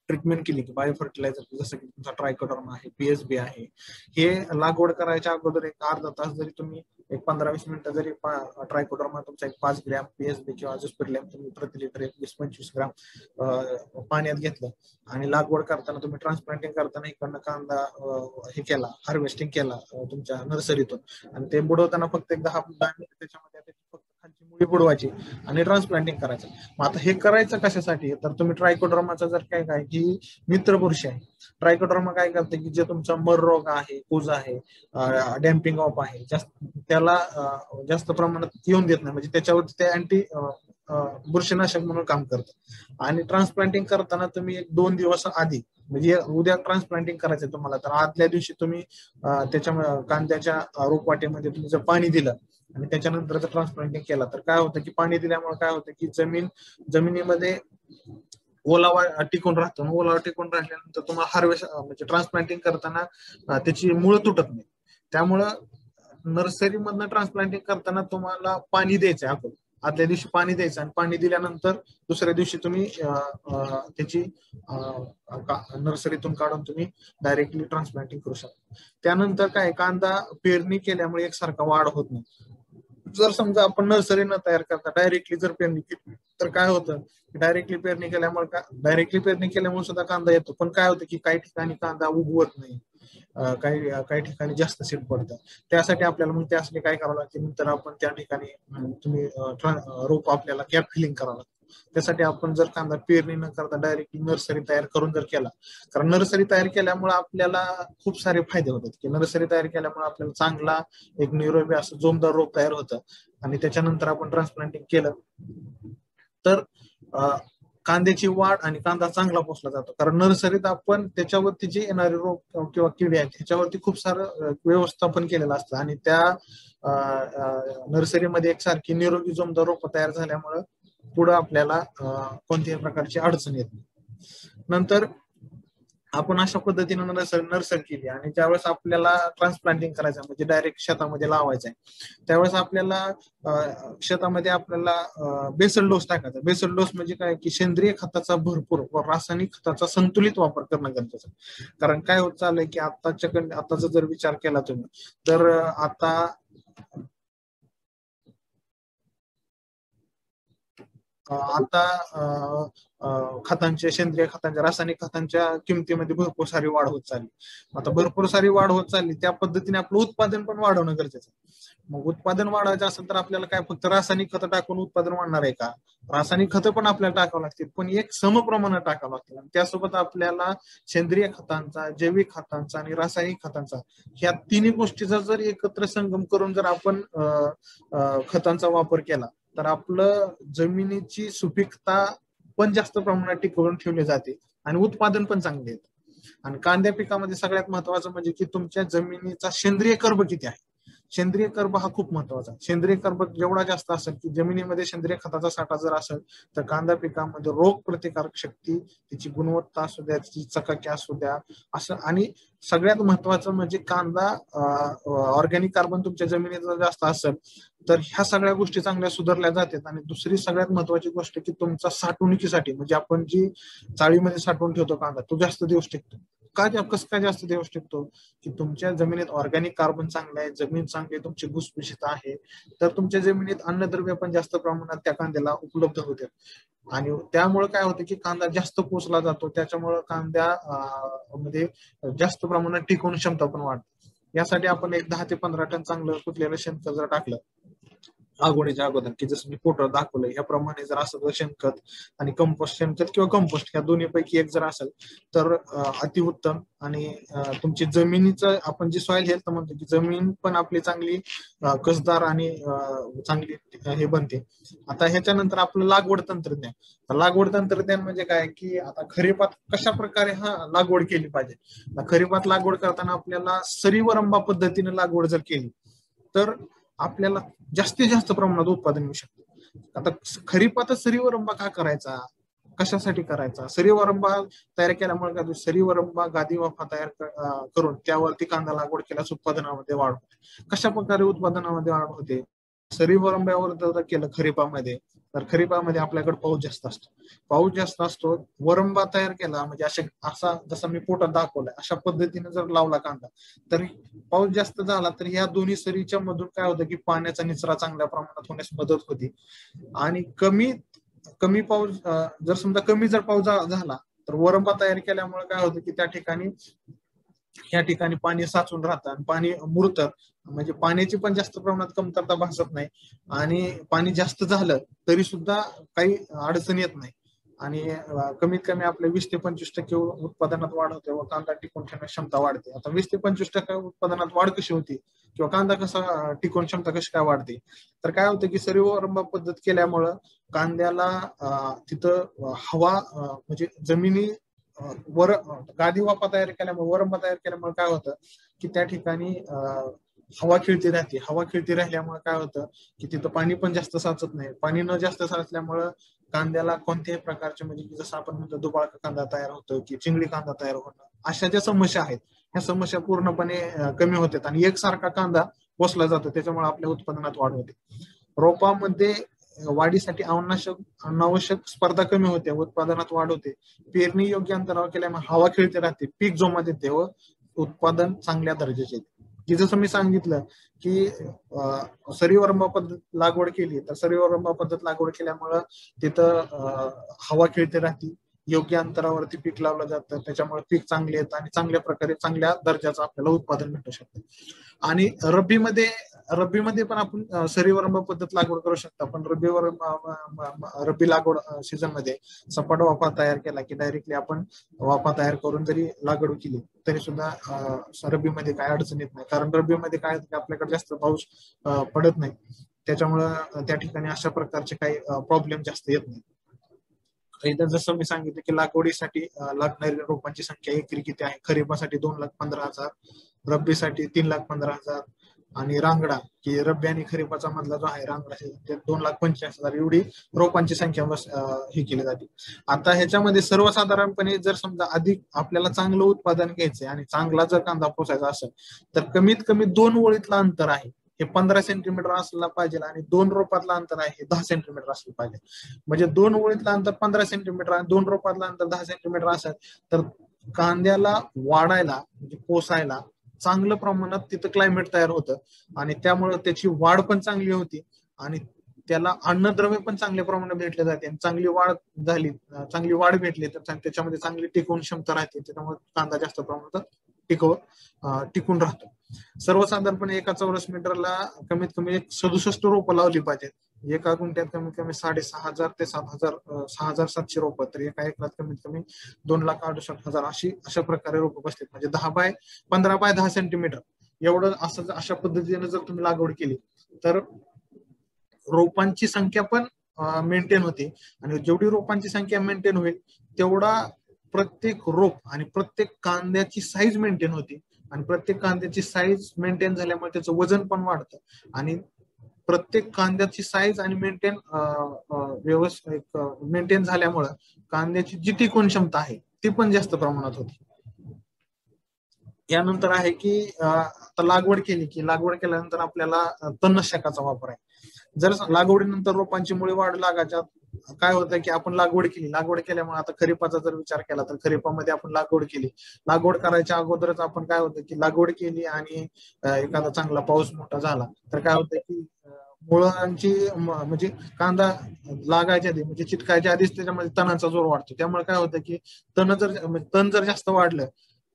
ट्रीटमेंट केली की बायो फर्टिलायझर जसं की तुमचा ट्रायकोडर्मा आहे, पीएसबी आहे, हे लागवड करायच्या अगोदर एक अर्धा तास जरी तुम्ही एक 15-20 मिनिटं जरी ट्रायकोडर्मा तुमचा एक 5 ग्रॅम पीएसबी किंवा अझोस्पिरिलम तुम्ही प्रति लिटर 20-25 ग्रॅम पाण्यात घेतलं आणि लागवड करताना तुम्ही ट्रान्सप्लांटिंग करताना इकडनं कांदा हे केला, हार्वेस्टिंग केला तुमच्या नर्सरीतून आणि ते बुडवताना फक्त एक 10 मिनिटं त्याच्यामध्ये फक्त खालची मुळी बुडवायची आणि ट्रान्सप्लांटिंग करायचं. मग आता हे करायचं कशासाठी तर तुम्ही ट्रायकोडर्माचा जर काय की मित्रपुरुष आहे, ट्रायकोडर्मा काय करते की जे तुमचा मर रोग आहे, कुज आहे, डॅम्पिंग ऑफ आहे, त्याला जास्त प्रमाणात येऊन देत नाही, म्हणजे त्याच्यावरती ते अँटी बुरशीनाशक म्हणून काम करतं. आणि ट्रान्सप्लांटिंग करताना तुम्ही 1-2 दिवस आधी म्हणजे उद्या ट्रान्सप्लांटिंग करायचं तुम्हाला तर आदल्या दिवशी तुम्ही त्याच्या कांद्याच्या रोपवाटेमध्ये तुम्ही जर पाणी दिलं आणि त्याच्यानंतर जर ट्रान्सप्लांटिंग केला तर काय होतं की पाणी दिल्यामुळे काय होतं की जमिनीमध्ये ओलावा टिकून राहतो. ओलावा टिकून राहिल्यानंतर तुम्हाला हार्वेस्ट म्हणजे ट्रान्सप्लांटिंग करताना त्याची मुळं तुटत नाही. त्यामुळं नर्सरीमधनं ट्रान्सप्लांटिंग करताना तुम्हाला पाणी द्यायचं आहे, आपण आदल्या दिवशी पाणी द्यायचं आणि पाणी दिल्यानंतर दुसऱ्या दिवशी तुम्ही त्याची नर्सरीतून काढून तुम्ही डायरेक्टली ट्रान्सप्लांटिंग करू शकता. त्यानंतर काय कांदा पेरणी केल्यामुळे एकसारखा वाढ होत नाही. जर समजा आपण नर्सरी न तयार करता डायरेक्टली जर पेरणी केली तर काय होतं, डायरेक्टली पेरणी केल्यामुळे सुद्धा कांदा येतो, पण काय होतं की काही ठिकाणी कांदा उगवत नाही, काही ठिकाणी जास्त सीड पडतं. त्यासाठी आपल्याला मग त्यासाठी काय करावं लागते, नंतर आपण त्या ठिकाणी तुम्ही रोप आपल्याला गॅप फिलिंग करावं लागतं. त्यासाठी आपण जर कांदा पेरणी न करता डायरेक्टली नर्सरी तयार करून जर केला, कारण नर्सरी तयार केल्यामुळे आपल्याला खूप सारे फायदे होतात की नर्सरी तयार केल्यामुळे आपल्याला चांगला एक निरोगी असं जोमदार रोप तयार होतं आणि त्याच्यानंतर आपण ट्रान्सप्लांटिंग केलं तर कांद्याची वाढ आणि कांदा चांगला पोचला जातो. कारण नर्सरीत आपण त्याच्यावरती जे येणारे रोग किंवा किडे आहेत त्याच्यावरती खूप सारं व्यवस्थापन केलेलं असतं आणि त्या नर्सरीमध्ये एकसारखी निरोगी जोमदार रोपं तयार झाल्यामुळं पुढे आपल्याला कोणत्याही प्रकारची अडचण येत नाही. नंतर आपण अशा पद्धतीने नर्सरी केली आणि ज्यावेळेस आपल्याला ट्रान्सप्लांटिंग करायचं म्हणजे डायरेक्ट शेतामध्ये लावायचं आहे त्यावेळेस आपल्याला शेतामध्ये आपल्याला बेसल डोस टाकायचा. बेसल डोस म्हणजे काय की सेंद्रिय खताचा भरपूर व रासायनिक खताचा संतुलित वापर करणं गरजेचं आहे. कारण काय होत चाललंय की आताचा जर विचार केला तुम्ही तर आता खतांच्या सेंद्रिय खतांच्या रासायनिक खतांच्या किमतीमध्ये भरपूर सारी वाढ होत चालली. आता भरपूर सारी वाढ होत चालली त्या पद्धतीने आपलं उत्पादन पण वाढवणं गरजेचं आहे. मग उत्पादन वाढवायचं असेल तर आपल्याला काय फक्त रासायनिक खतं टाकून उत्पादन वाढणार आहे का? रासायनिक खतं पण आपल्याला टाकावं लागतील पण एक समप्रमाणात टाकावं लागतील आणि त्यासोबत आपल्याला सेंद्रिय खतांचा, जैविक खतांचा आणि रासायनिक खतांचा ह्या तिन्ही गोष्टीचा जर एकत्र संगम करून जर आपण खतांचा वापर केला तर आपलं जमिनीची सुपीकता पण जास्त प्रमाणात टिकवून ठेवली जाते आणि उत्पादन पण चांगले येते. आणि कांद्या पिकामध्ये सगळ्यात महत्वाचं म्हणजे की तुमच्या जमिनीचा सेंद्रिय कर्ब किती आहे. सेंद्रिय कर्ब हा खूप महत्वाचा. सेंद्रिय कर्ब जेवढा जास्त असेल की जमिनीमध्ये सेंद्रिय खताचा साठा जर असेल तर कांदा पिकामध्ये रोग प्रतिकारक शक्ती, त्याची गुणवत्ता असू द्या, त्याची चकाकी असू द्या असं. आणि सगळ्यात महत्वाचं म्हणजे कांदा ऑर्गॅनिक कार्बन तुमच्या जमिनीत जर जास्त असेल तर ह्या सगळ्या गोष्टी चांगल्या सुधारल्या जातात. आणि दुसरी सगळ्यात महत्वाची गोष्ट की तुमचा साठवणुकीसाठी म्हणजे आपण जी चाळीमध्ये साठवून ठेवतो कांदा तो जास्त दिवस टिकतो. कसं काय जास्त दिवस टिकतो की तुमच्या जमिनीत ऑर्गॅनिक कार्बन चांगलं आहे, जमीन चांगली आहे, तुमची भुसभुशीत आहे तर तुमच्या जमिनीत अन्नद्रव्य पण जास्त प्रमाणात त्या कांद्याला उपलब्ध होते आणि त्यामुळे काय होतं की कांदा जास्त पोचला जातो. त्याच्यामुळे कांद्या मध्ये जास्त प्रमाणात टिकवून क्षमता पण वाढते. यासाठी आपण एक 10 ते 15 टन चांगलं कुठलेलं शेणखत जर टाकलं लागवडीच्या अगोदर की जसं मी फोटो दाखवलं ह्याप्रमाणे जर असं शेणखत आणि कंपोस्ट, शेणखत किंवा कंपोस्ट ह्या दोन्हीपैकी एक जर असेल तर अतिउत्तम. आणि तुमची जमिनीचं आपण जी सॉइल हेल्थ म्हणतो की जमीन पण आपली चांगली कसदार आणि चांगली हे बनते. आता ह्याच्यानंतर आपलं लागवड तंत्रज्ञान. लागवड तंत्रज्ञान म्हणजे काय की आता खरीपात कशा प्रकारे लागवड केली पाहिजे. खरीपात लागवड करताना आपल्याला सरीवरंबा पद्धतीने लागवड जर केली तर आपल्याला जास्तीत जास्त प्रमाणात उत्पादन मिळू शकतं. आता खरीपातच सरीवरंबा का करायचा, कशासाठी करायचा? सरीवरंबा तयार केल्यामुळे काय सरीवरंबा गादी वाफा तयार करून त्यावरती कांदा लागवड केल्यास उत्पादनामध्ये वाढ होते. कशा प्रकारे उत्पादनामध्ये वाढ होते? सरीवरंब्यावर जर केलं खरीपामध्ये तर खरीपामध्ये आपल्याकडे पाऊस जास्त असतो. पाऊस जास्त असतो, वरंबा तयार केला म्हणजे असा जसा मी फोटो दाखवलाय अशा पद्धतीने जर लावला कांदा तर पाऊस जास्त झाला तर ह्या दोन्ही सरीच्या मधून काय होतं की पाण्याचा निचरा चांगल्या प्रमाणात होण्यास मदत होते. आणि कमी पाऊस जर समजा कमी जर पाऊस झाला तर वरंबा तयार केल्यामुळे काय होतं की या ठिकाणी पाणी साचून राहतं आणि पाणी मुरतं म्हणजे पाण्याची पण जास्त प्रमाणात कमतरता भासत नाही आणि पाणी जास्त झालं तरी सुद्धा काही अडचण येत नाही. आणि कमीत कमी आपले 20 ते 25% उत्पादनात वाढ होते व कांदा टिकून ठेवण्याची क्षमता वाढते. आता 20 ते 25% उत्पादनात वाढ कशी होती किंवा कांदा कसा टिकून क्षमता कशी काय वाढते तर काय होतं की सरीवरंबा पद्धत केल्यामुळं कांद्याला तिथं हवा म्हणजे जमिनी गादी वाफा तयार केल्यामुळे वरंबा तयार केल्यामुळे काय होतं की त्या ठिकाणी हवा खेळती राहते. हवा खेळती राहिल्यामुळे काय होतं की तिथं पाणी पण जास्त साचत नाही. पाणी न जास्त साचल्यामुळं कांद्याला कोणत्याही प्रकारचे म्हणजे जसं आपण म्हणतो दुबाळ कांदा तयार होतो की चिंगडी कांदा तयार होणं अशा ज्या समस्या आहेत ह्या समस्या पूर्णपणे कमी होतात आणि एकसारखा कांदा पोसला जातो. त्याच्यामुळे आपल्या उत्पादनात वाढ होते. रोपामध्ये वाढीसाठी अनावश्यक स्पर्धा कमी होते, उत्पादनात वाढ होते. पेरणी योग्य अंतरावर केल्यामुळे हवा खेळते राहते, पीक जोमात येते व उत्पादन चांगल्या दर्जाचे येते. की जसं मी सांगितलं की सरीवरंबा पद्धत लागवड केली तर सरीवरंबा पद्धत लागवड केल्यामुळं तिथं हवा खेळते राहते, योग्य अंतरावरती पीक लावलं जातं, त्याच्यामुळे पीक चांगले येतं आणि चांगल्या प्रकारे चांगल्या दर्जाचं आपल्याला उत्पादन भेटू शकतं. आणि रब्बीमध्ये पण आपण सरीवरंबा पद्धत लागवड करू शकतो. पण रब्बी लागवड सीझन मध्ये सपाट वाफा तयार केला की डायरेक्टली आपण वाफा तयार करून जरी लागवड केली तरी सुद्धा रब्बीमध्ये काय अडचण येत नाही. कारण रब्बीमध्ये काय आपल्याकडे जास्त पाऊस पडत नाही त्याच्यामुळं त्या ठिकाणी अशा प्रकारचे काही प्रॉब्लेम जास्त येत नाही. इथं जसं मी सांगितलं की लागवडीसाठी लागणारी रोपांची संख्या एकरी किती आहे. खरीपासाठी 2,15,000, रब्बीसाठी 3,15,000 आणि रांगडा की रब्बी आणि खरीपाचा मधला जो आहे रांगडा ते 2,85,000 एवढी रोपांची संख्या ही केली जाते. आता ह्याच्यामध्ये सर्वसाधारणपणे जर समजा अधिक आपल्याला चांगलं उत्पादन घ्यायचंय आणि चांगला जर कांदा पोसायचा असेल तर कमीत कमी 2 ओळीतलं अंतर आहे हे 15 सेंटीमीटर असलं पाहिजे आणि 2 रोपातलं अंतर आहे हे 10 सेंटीमीटर असलं पाहिजे. म्हणजे 2 ओळीतलं अंतर 15 सेंटीमीटर आणि 2 रोपातलं अंतर 10 सेंटीमीटर असेल तर कांद्याला वाढायला म्हणजे पोसायला चांगलं प्रमाणात तिथं क्लायमेट तयार होतं आणि त्यामुळे त्याची वाढ पण चांगली होती आणि त्याला अन्नद्रव्य पण चांगल्या प्रमाणात भेटले जाते आणि चांगली वाढ झाली, चांगली वाढ भेटली तर त्याच्यामध्ये चांगली टिकवून क्षमता राहते. त्याच्यामुळे कांदा जास्त प्रमाणात टिकून राहतो. सर्वसाधारणपणे एका चौरस मीटरला कमीत कमी 67 रोपं लावली पाहिजेत. एका गुंठ्यात कमीत कमी 6,500 ते 6,700 रोपं, तर एका एकरात कमीत कमी 2,68,000 अशा प्रकारे रोपं बसतात. म्हणजे 15 बाय 10 सेंटीमीटर एवढं अशा पद्धतीने जर तुम्ही लागवड केली तर रोपांची संख्या पण मेंटेन होते आणि जेवढी रोपांची संख्या मेंटेन होईल तेवढा प्रत्येक रोप आणि प्रत्येक कांद्याची साईज मेंटेन होती आणि प्रत्येक कांद्याची साईज मेंटेन झाल्यामुळे त्याचं वजन पण वाढतं आणि प्रत्येक कांद्याची साईज आणि व्यवस्थित मेंटेन झाल्यामुळं कांद्याची जी टिकवून क्षमता आहे ती पण जास्त प्रमाणात होती. यानंतर आहे की आता लागवड केल्यानंतर आपल्याला तणनाशकाचा वापर आहे. जर लागवडीनंतर रोपांची मुळी वाढ लागायच्या काय होतं की आपण लागवड केल्यामुळे आता खरीपाचा जर विचार केला तर खरीपामध्ये आपण लागवड करायच्या अगोदरच आपण काय होतं की लागवड केली आणि एखादा चांगला पाऊस मोठा झाला तर काय होतं की मुळांची म्हणजे कांदा लागायच्या आधी म्हणजे चिटकायच्या आधीच त्याच्यामध्ये तणाचा जोर वाढतो. त्यामुळे काय होतं की तण जर जास्त वाढलं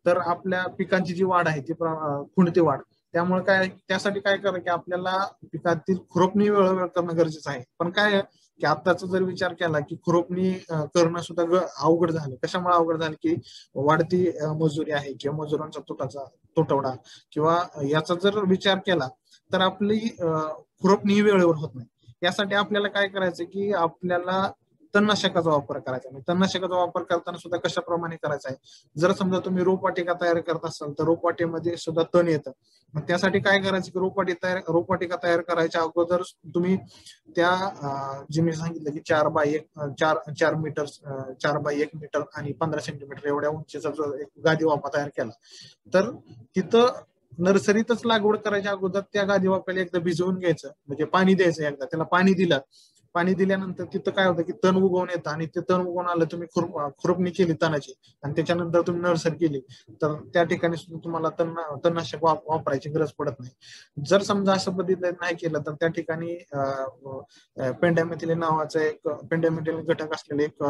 तर आपल्या पिकांची जी वाढ आहे ती खुंटती वाढ. त्यामुळे त्यासाठी काय करा की आपल्याला पिकातील खुरपणी वेळोवेळ करणं गरजेचं आहे. पण काय आहे की आताचा जर विचार केला की खुरपणी करणं सुद्धा अवघड झालं. कशामुळे अवघड झालं की वाढती मजुरी आहे किंवा मजुरांचा तुटवडा किंवा याचा जर विचार केला तर आपली खुरपणी वेळेवर होत नाही. यासाठी आपल्याला काय करायचं की आपल्याला तणनाशकाचा वापर करायचा. तणनाशकाचा वापर करताना सुद्धा कशाप्रमाणे करायचा आहे. जर समजा तुम्ही रोपवाटिका तयार करत असाल तर रोपवाटिकेमध्ये सुद्धा तण येतं. मग त्यासाठी काय करायचं की रोपवाटिका तयार करायच्या अगोदर तुम्ही त्या जे मी सांगितलं की 4 बाय 1 मीटर आणि 15 सेंटीमीटर एवढ्या उंचीचा जो एक गादी वाफा तयार केला तर तिथं नर्सरीतच लागवड करायच्या अगोदर त्या गादी वाफ्याला एकदा भिजवून घ्यायचं म्हणजे पाणी द्यायचं. एकदा त्याला पाणी दिल्यानंतर तिथं काय होतं की तण उगवून येतं आणि ते तण उगवून आलं तुम्ही खुरपणी केली तणाची आणि त्याच्यानंतर तुम्ही नर्सरी केली तर त्या ठिकाणी तुम्हाला तणनाशक वापरायची गरज पडत नाही. जर समजा असं पद्धतीने नाही केलं तर त्या ठिकाणी पेंडामिथिलिन नावाचं एक पेंडामिथिलिन घटक असलेले एक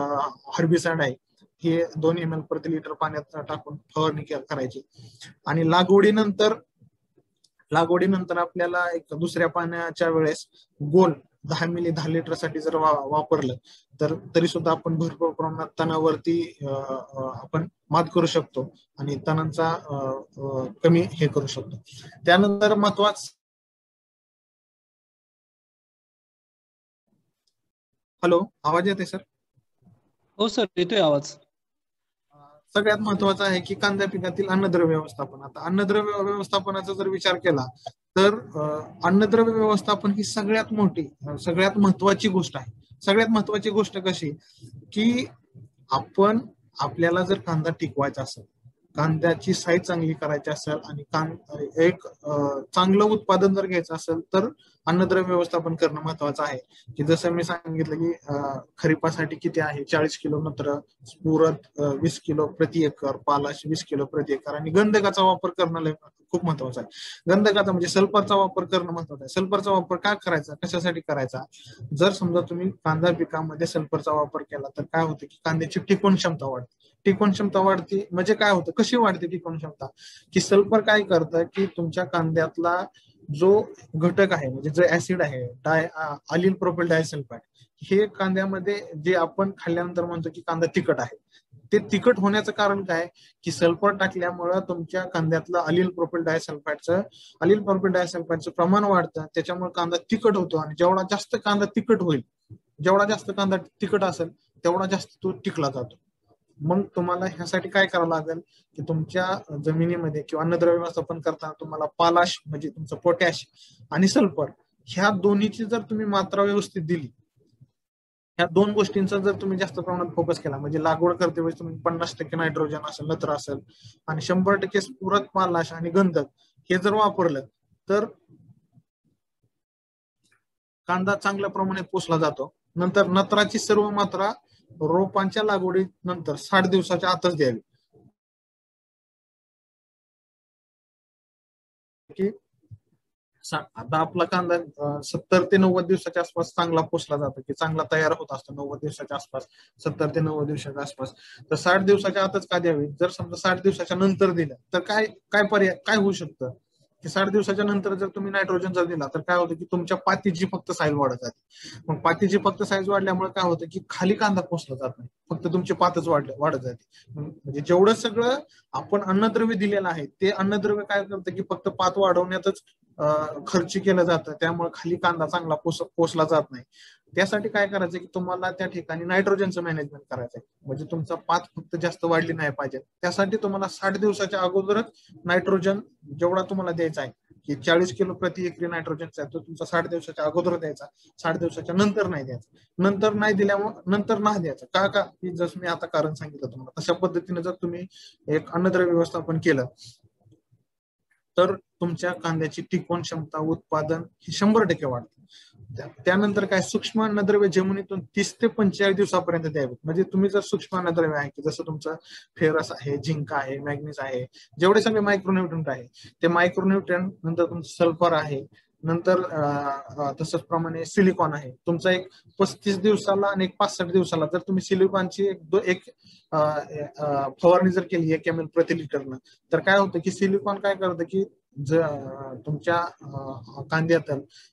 हर्बिसाइड आहे. हे 2 ml प्रति लिटर पाण्यात टाकून फवारणी करायची आणि लागवडीनंतर आपल्याला एक दुसऱ्या पाण्याच्या वेळेस गोल 10 मिली 10 लिटर साठी जर वापरलं तर तरी सुद्धा आपण भरपूर प्रमाणात तणावरती आपण मात करू शकतो आणि तणांचा कमी हे करू शकतो. त्यानंतर महत्वाचं हॅलो, आवाज येते सर? हो सर, येतोय आवाज. सगळ्यात महत्वाचं आहे की कांदा पिकातील अन्नद्रव्य व्यवस्थापन. आता अन्नद्रव्य व्यवस्थापनाचा जर विचार केला तर अन्नद्रव्य व्यवस्थापन ही सगळ्यात महत्वाची गोष्ट आहे. सगळ्यात महत्वाची गोष्ट कशी की आपल्याला जर कांदा टिकवायचा असेल, कांद्याची साईज चांगली करायची असेल आणि एक चांगलं उत्पादन जर घ्यायचं असेल तर अन्नद्रव्य व्यवस्थापन करणं महत्वाचं आहे. की जसं मी सांगितलं की खरीपासाठी किती आहे 40 किलो नत्र, स्फुरद 20 किलो प्रति एकर, पालाश 20 किलो प्रति एकर आणि गंधकाचा वापर करणं खूप महत्वाचं आहे. गंधकाचा म्हणजे सल्फरचा वापर करणं महत्वाचं आहे. सल्फरचा वापर का करायचा, कशासाठी करायचा? जर समजा तुम्ही कांदा पिकामध्ये सल्फरचा वापर केला तर काय होतं की कांद्याची टिकवून क्षमता वाढते. टिकवून क्षमता वाढते म्हणजे काय होतं, कशी वाढते टिकवून क्षमता? की सल्फर काय करतं की तुमच्या कांद्यातला जो घटक आहे म्हणजे जो ऍसिड आहे अलील प्रोपिल डायसल्फाइड हे कांद्यामध्ये जे आपण खाल्ल्यानंतर म्हणतो की कांदा तिखट आहे, ते तिखट होण्याचं कारण काय की सल्फर टाकल्यामुळं तुमच्या कांद्यातलं अलील प्रोपिल डायसल्फाइडचं प्रमाण वाढतं. त्याच्यामुळे कांदा तिखट होतो आणि जेवढा जास्त कांदा तिखट असेल तेवढा जास्त तो टिकला जातो. मग तुम्हाला ह्यासाठी काय करावं लागेल की तुमच्या जमिनीमध्ये किंवा अन्नद्रव्य व्यवस्थापन करताना तुम्हाला पालाश म्हणजे तुमचं पोटॅश आणि सल्फर ह्या दोन्हीची जर तुम्ही मात्रा व्यवस्थित दिली, ह्या दोन गोष्टींचा जर तुम्ही जास्त प्रमाणात फोकस केला म्हणजे लागवड करते वेळेस तुम्ही 50% नायट्रोजन असेल, नत्र असेल आणि 100% पूरक पालाश आणि गंधक हे जर वापरलं तर कांदा चांगल्या प्रमाणे पोसला जातो. नंतर नत्राची सर्व मात्रा रोपांच्या लागवडीनंतर 60 दिवसाच्या आतच द्यावी. की आता आपला कांदा 70 ते 90 दिवसाच्या आसपास चांगला पोसला जातो की चांगला तयार होत असतो 90 दिवसाच्या आसपास, 70 ते 90 दिवसाच्या आसपास. तर 60 दिवसाच्या आतच का द्यावी? जर समजा 60 दिवसाच्या नंतर दिलं तर काय काय पर्याय काय होऊ शकतं की 60 दिवसाच्या नंतर जर तुम्ही नायट्रोजन जर दिला तर काय होतं की तुमच्या पातीची फक्त साईज वाढत जाते. मग पातीची फक्त साईज वाढल्यामुळे काय होतं की खाली कांदा पोसला जात नाही, फक्त तुमची पातच वाढत जाते. म्हणजे जेवढं सगळं आपण अन्नद्रव्य दिलेलं आहे ते अन्नद्रव्य काय करतं की फक्त पात वाढवण्यातच खर्च केलं जातं, त्यामुळे खाली कांदा चांगला पोसला जात नाही. त्यासाठी काय करायचं की तुम्हाला त्या ठिकाणी नायट्रोजनचं मॅनेजमेंट करायचंय, म्हणजे तुमचा पात फक्त जास्त वाढली नाही पाहिजे. त्यासाठी तुम्हाला 60 दिवसाच्या अगोदरच नायट्रोजन जेवढा तुम्हाला द्यायचा आहे की 40 किलो प्रति एकरी नायट्रोजनचा आहे तो तुमचा 60 दिवसाच्या अगोदर द्यायचा, 60 दिवसाच्या नंतर नाही द्यायचा. नंतर नाही दिल्यामुळे नंतर नाही द्यायचं का की जसं मी आता कारण सांगितलं तुम्हाला तशा पद्धतीने जर तुम्ही एक अन्नद्रव्य व्यवस्थापन केलं तर तुमच्या कांद्याची टिकवण क्षमता उत्पादन हे 100% वाढते. त्यानंतर काय सूक्ष्म अन्नद्रव्य जमिनीतून 30 ते 45 दिवसापर्यंत द्यावेत. म्हणजे तुम्ही जर सूक्ष्म अन्नद्रव्य आहे की जसं तुमचं फेरस आहे, झिंक आहे, मॅग्नीज आहे, जेवढे सगळे मायक्रोन्यूट्रंट आहे ते मायक्रोन्यूट्रंट, नंतर तुमचं सल्फर आहे, नंतर तसंच प्रमाणे सिलिकॉन आहे. तुमचा एक 35 दिवसाला आणि एक 65 दिवसाला जर तुम्ही सिलिकॉनची एक फवारणी जर केली 1 ml प्रति लिटरनं तर काय होतं की सिलिकॉन काय करतं की तुमच्या कांद्यात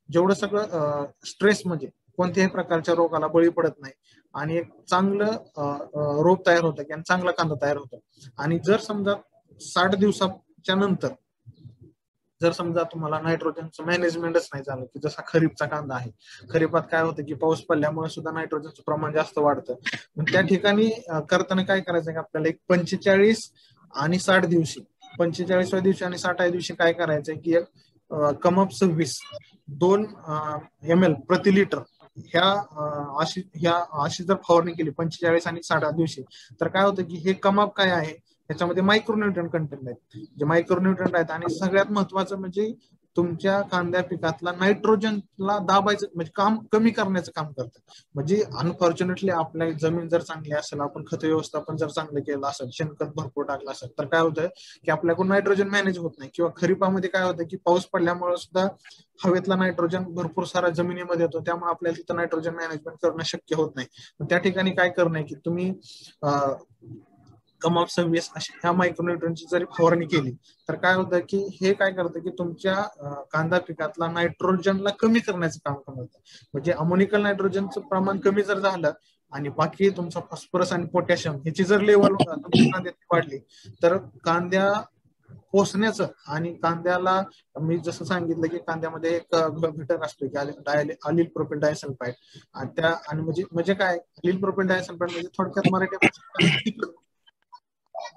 जेवढं सगळं स्ट्रेस म्हणजे कोणत्याही प्रकारच्या रोगाला बळी पडत नाही आणि एक चांगलं रोग तयार होतं आणि चांगला कांदा तयार होतो. आणि जर समजा 60 दिवसाच्या नंतर जर समजा तुम्हाला नायट्रोजनचं मॅनेजमेंटच नाही झालं की जसा खरीपचा कांदा आहे, खरीपात काय होतं की पाऊस पडल्यामुळे सुद्धा नायट्रोजनचं प्रमाण जास्त वाढतं. त्या ठिकाणी करताना काय करायचं की आपल्याला एक 45 आणि 60 दिवशी 45व्या दिवशी आणि 60व्या दिवशी काय करायचंय की एक कमअप 26 2 ml प्रति लिटर ह्या अशी जर फवारणी केली 45 आणि 60 दिवशी तर काय होतं की हे कमअप काय आहे त्याच्यामध्ये मायक्रोन्यूट्रंट कंटेंट आहेत, जे मायक्रोन्यूट्रंट आहेत. आणि सगळ्यात महत्वाचं म्हणजे तुमच्या कांद्या पिकातला नायट्रोजनला दाबायचं म्हणजे काम कमी करण्याचं काम करतं. म्हणजे अनफॉर्च्युनेटली आपल्या जमीन जर चांगली असेल, आपण खत व्यवस्थापन जर चांगलं केलं असेल, शेणखत भरपूर टाकलं असेल तर काय होतं की आपल्याकडून नायट्रोजन मॅनेज होत नाही. किंवा खरीपामध्ये काय होतं की पाऊस पडल्यामुळे सुद्धा हवेतला नायट्रोजन भरपूर सारा जमिनीमध्ये येतो, त्यामुळे आपल्याला तिथं नायट्रोजन मॅनेजमेंट करणं शक्य होत नाही. त्या ठिकाणी काय करणं की तुम्ही कमऑफ 26 अशा ह्या मायक्रोन्यूट्रंटची जरी फवारणी केली तर काय होतं की हे काय करतं की तुमच्या कांदा पिकातला नायट्रोजनला कमी करण्याचं काम करतं. म्हणजे अमोनिकल नायट्रोजनचं प्रमाण कमी जर झालं आणि बाकी तुमचा फॉस्फरस आणि पोटॅशियम ह्याची जर लेवल तुमच्या कांद्यात वाढली तर कांद्या पोसण्याचं आणि कांद्याला मी जसं सांगितलं की कांद्यामध्ये एक घटक असतो की अलील प्रोपेल डायसल्फाइड आणि म्हणजे काय अलील प्रोपेल डायसल्फाइड म्हणजे थोडक्यात मराठी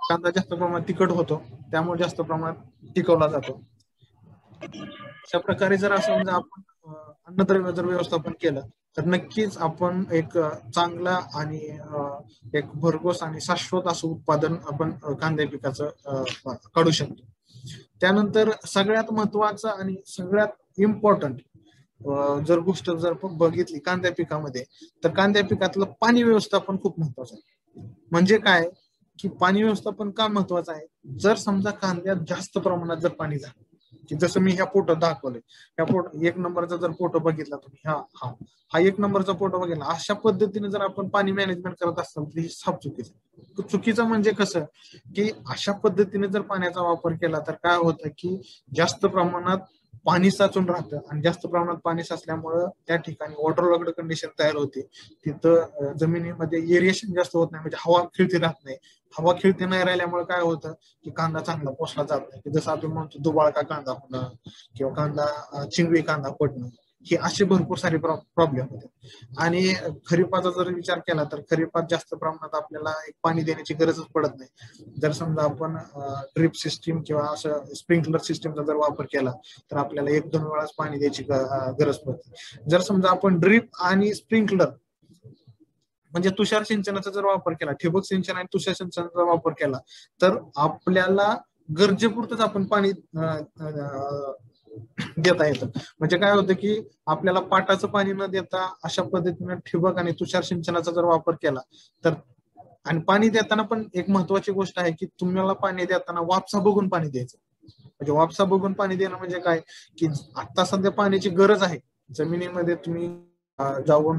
कांदा जास्त प्रमाणात तिखट होतो, त्यामुळे जास्त प्रमाणात टिकवला जातो. अशा प्रकारे जर असं म्हणजे आपण अन्नद्रव्य जर व्यवस्थापन केलं तर नक्कीच आपण एक चांगला आणि एक भरघोस आणि शाश्वत असं उत्पादन आपण कांद्या पिकाचं काढू शकतो. त्यानंतर सगळ्यात महत्वाचं आणि सगळ्यात इम्पॉर्टंट जर गोष्ट जर बघितली कांद्या पिकामध्ये तर कांद्या पिकातलं पाणी व्यवस्थापन खूप महत्वाचं आहे. म्हणजे काय की पाणी व्यवस्थापन का महत्वाचं आहे? जर समजा कांद्यात जास्त प्रमाणात जर पाणी झालं की जसं मी ह्या फोटो दाखवले, ह्या फोटो 1 नंबरचा जर फोटो बघितला तुम्ही, हा 1 नंबरचा फोटो बघितला, अशा पद्धतीने जर आपण पाणी मॅनेजमेंट करत असाल तर हे साफ चुकीचं म्हणजे कसं की अशा पद्धतीने जर पाण्याचा वापर केला तर काय होतं की जास्त प्रमाणात पाणी साचून राहतं आणि जास्त प्रमाणात पाणी साचल्यामुळं त्या ठिकाणी वॉटर लॉक्ड कंडिशन तयार होते. तिथं जमिनीमध्ये एरिएशन जास्त होत नाही, म्हणजे हवा खेळती राहत नाही. हवा खेळती नाही राहिल्यामुळे काय होतं की कांदा चांगला पोसला जात नाही. जसं आपण म्हणतो दुबाळका कांदा होणं किंवा कांदा चिंगळी कांदा पडणं, हे असे भरपूर सारे प्रॉब्लेम होते. आणि खरीपाचा जर विचार केला तर खरीपात जास्त प्रमाणात आपल्याला एक पाणी देण्याची गरजच पडत नाही. जर समजा आपण ड्रिप सिस्टीम किंवा असं स्प्रिंकलर सिस्टीमचा जर वापर केला तर आपल्याला 1-2 वेळाच पाणी द्यायची गरज पडते. जर समजा आपण ड्रिप आणि स्प्रिंकलर म्हणजे तुषार सिंचनाचा जर वापर केला, ठिबक सिंचन आणि तुषार सिंचनाचा वापर केला तर आपल्याला गरजेपुरतच आपण पाणी देता येतं. म्हणजे काय होतं की आपल्याला पाटाचं पाणी न देता अशा पद्धतीने ठिबक आणि तुषार सिंचनाचा जर वापर केला तर, आणि पाणी देताना पण एक महत्वाची गोष्ट आहे की तुम्हाला पाणी देताना वापसा बघून पाणी द्यायचं. म्हणजे वापसा बघून पाणी देणं म्हणजे काय की आता सध्या पाण्याची गरज आहे जमिनीमध्ये, तुम्ही जाऊन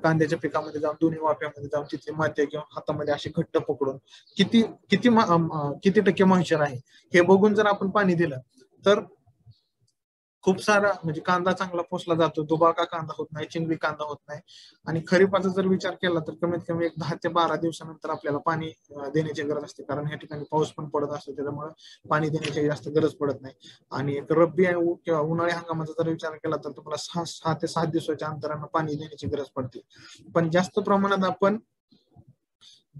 कांद्याच्या पिकामध्ये जाऊन दोन्ही वाफ्यामध्ये जाऊन तिथली माती किंवा हातामध्ये अशी घट्ट पकडून किती किती किती टक्के मॉइश्चर आहे हे बघून जर आपण पाणी दिलं तर खूप सारा म्हणजे कांदा चांगला पोसला जातो, दुबाका कांदा होत नाही, चिंगळी कांदा होत नाही. आणि खरीपाचा जर विचार केला तर कमीत कमी एक 10 ते 12 दिवसानंतर आपल्याला पाणी देण्याची गरज असते, कारण या ठिकाणी पाऊस पण पडत असतो, त्याच्यामुळे पाणी देण्याची जास्त गरज पडत नाही. आणि एक रब्बी किंवा उन्हाळी हंगामाचा जर विचार केला तर तुम्हाला 6 ते 7 दिवसाच्या अंतरानं पाणी देण्याची गरज पडते. पण जास्त प्रमाणात आपण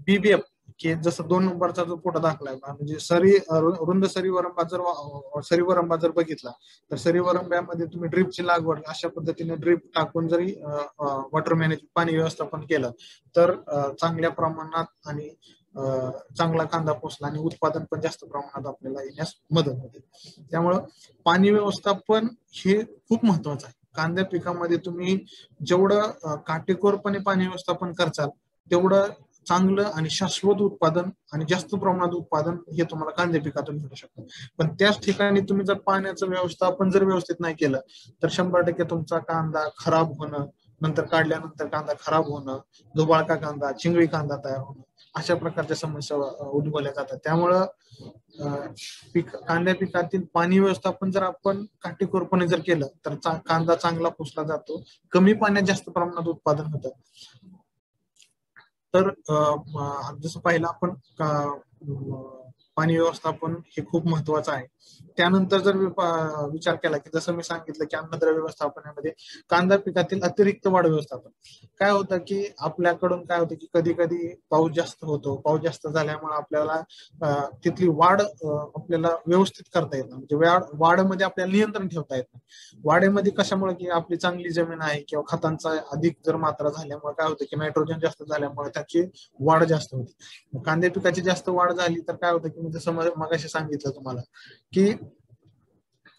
बीबीएफ की जसं 2 नंबरचा जो फोटो दाखलाय म्हणजे रुंद सरी वरंबा जर बघितला तर सरी वरंब्यामध्ये तुम्ही ड्रिपची लागवड अशा पद्धतीने ड्रिप टाकून जरी वॉटर मॅनेजमेंट पाणी व्यवस्थापन केलं तर चांगल्या प्रमाणात आणि चांगला कांदा पोचला आणि उत्पादन पण जास्त प्रमाणात आपल्याला येण्यास मदत होते. त्यामुळं पाणी व्यवस्थापन हे खूप महत्वाचं आहे. कांद्या पिकामध्ये तुम्ही जेवढं काटेकोरपणे पाणी व्यवस्थापन करचाल तेवढं चांगलं आणि शाश्वत उत्पादन आणि जास्त प्रमाणात उत्पादन हे तुम्हाला कांद्या पिकातून मिळू शकतं. पण त्याच ठिकाणी तुम्ही जर पाण्याचं व्यवस्थापन जर व्यवस्थित नाही केलं तर 100% तुमचा कांदा खराब होणं, नंतर काढल्यानंतर कांदा खराब होणं, दुबाळका कांदा, चिंगळी कांदा तयार होणं, अशा प्रकारच्या समस्या उद्भवल्या जातात. त्यामुळं कांद्या पिकातील पाणी व्यवस्थापन जर आपण काटेकोरपणे जर केलं तर कांदा चांगला पोसला जातो, कमी पाण्यात जास्त प्रमाणात उत्पादन होतं. तर जसं पाहिलं आपण पाणी व्यवस्थापन हे खूप महत्वाचं आहे. त्यानंतर जर विचार केला की जसं मी सांगितलं की अन्नद्रव्य व्यवस्थापनामध्ये कांदा पिकातील अतिरिक्त वाढ व्यवस्थापन काय होतं की आपल्याकडून काय होतं की कधी कधी पाऊस जास्त होतो, पाऊस जास्त झाल्यामुळे आपल्याला तिथली वाढ आपल्याला व्यवस्थित करता येत नाही, म्हणजे वाढमध्ये आपल्याला नियंत्रण ठेवता येत नाही. वाढीमध्ये कशामुळे की आपली चांगली जमीन आहे किंवा खतांचा अधिक जर मात्रा झाल्यामुळे काय होतं की नायट्रोजन जास्त झाल्यामुळे त्याची वाढ जास्त होते. कांद्या पिकाची जास्त वाढ झाली तर काय होतं की मी जसं मगाशी सांगितलं तुम्हाला की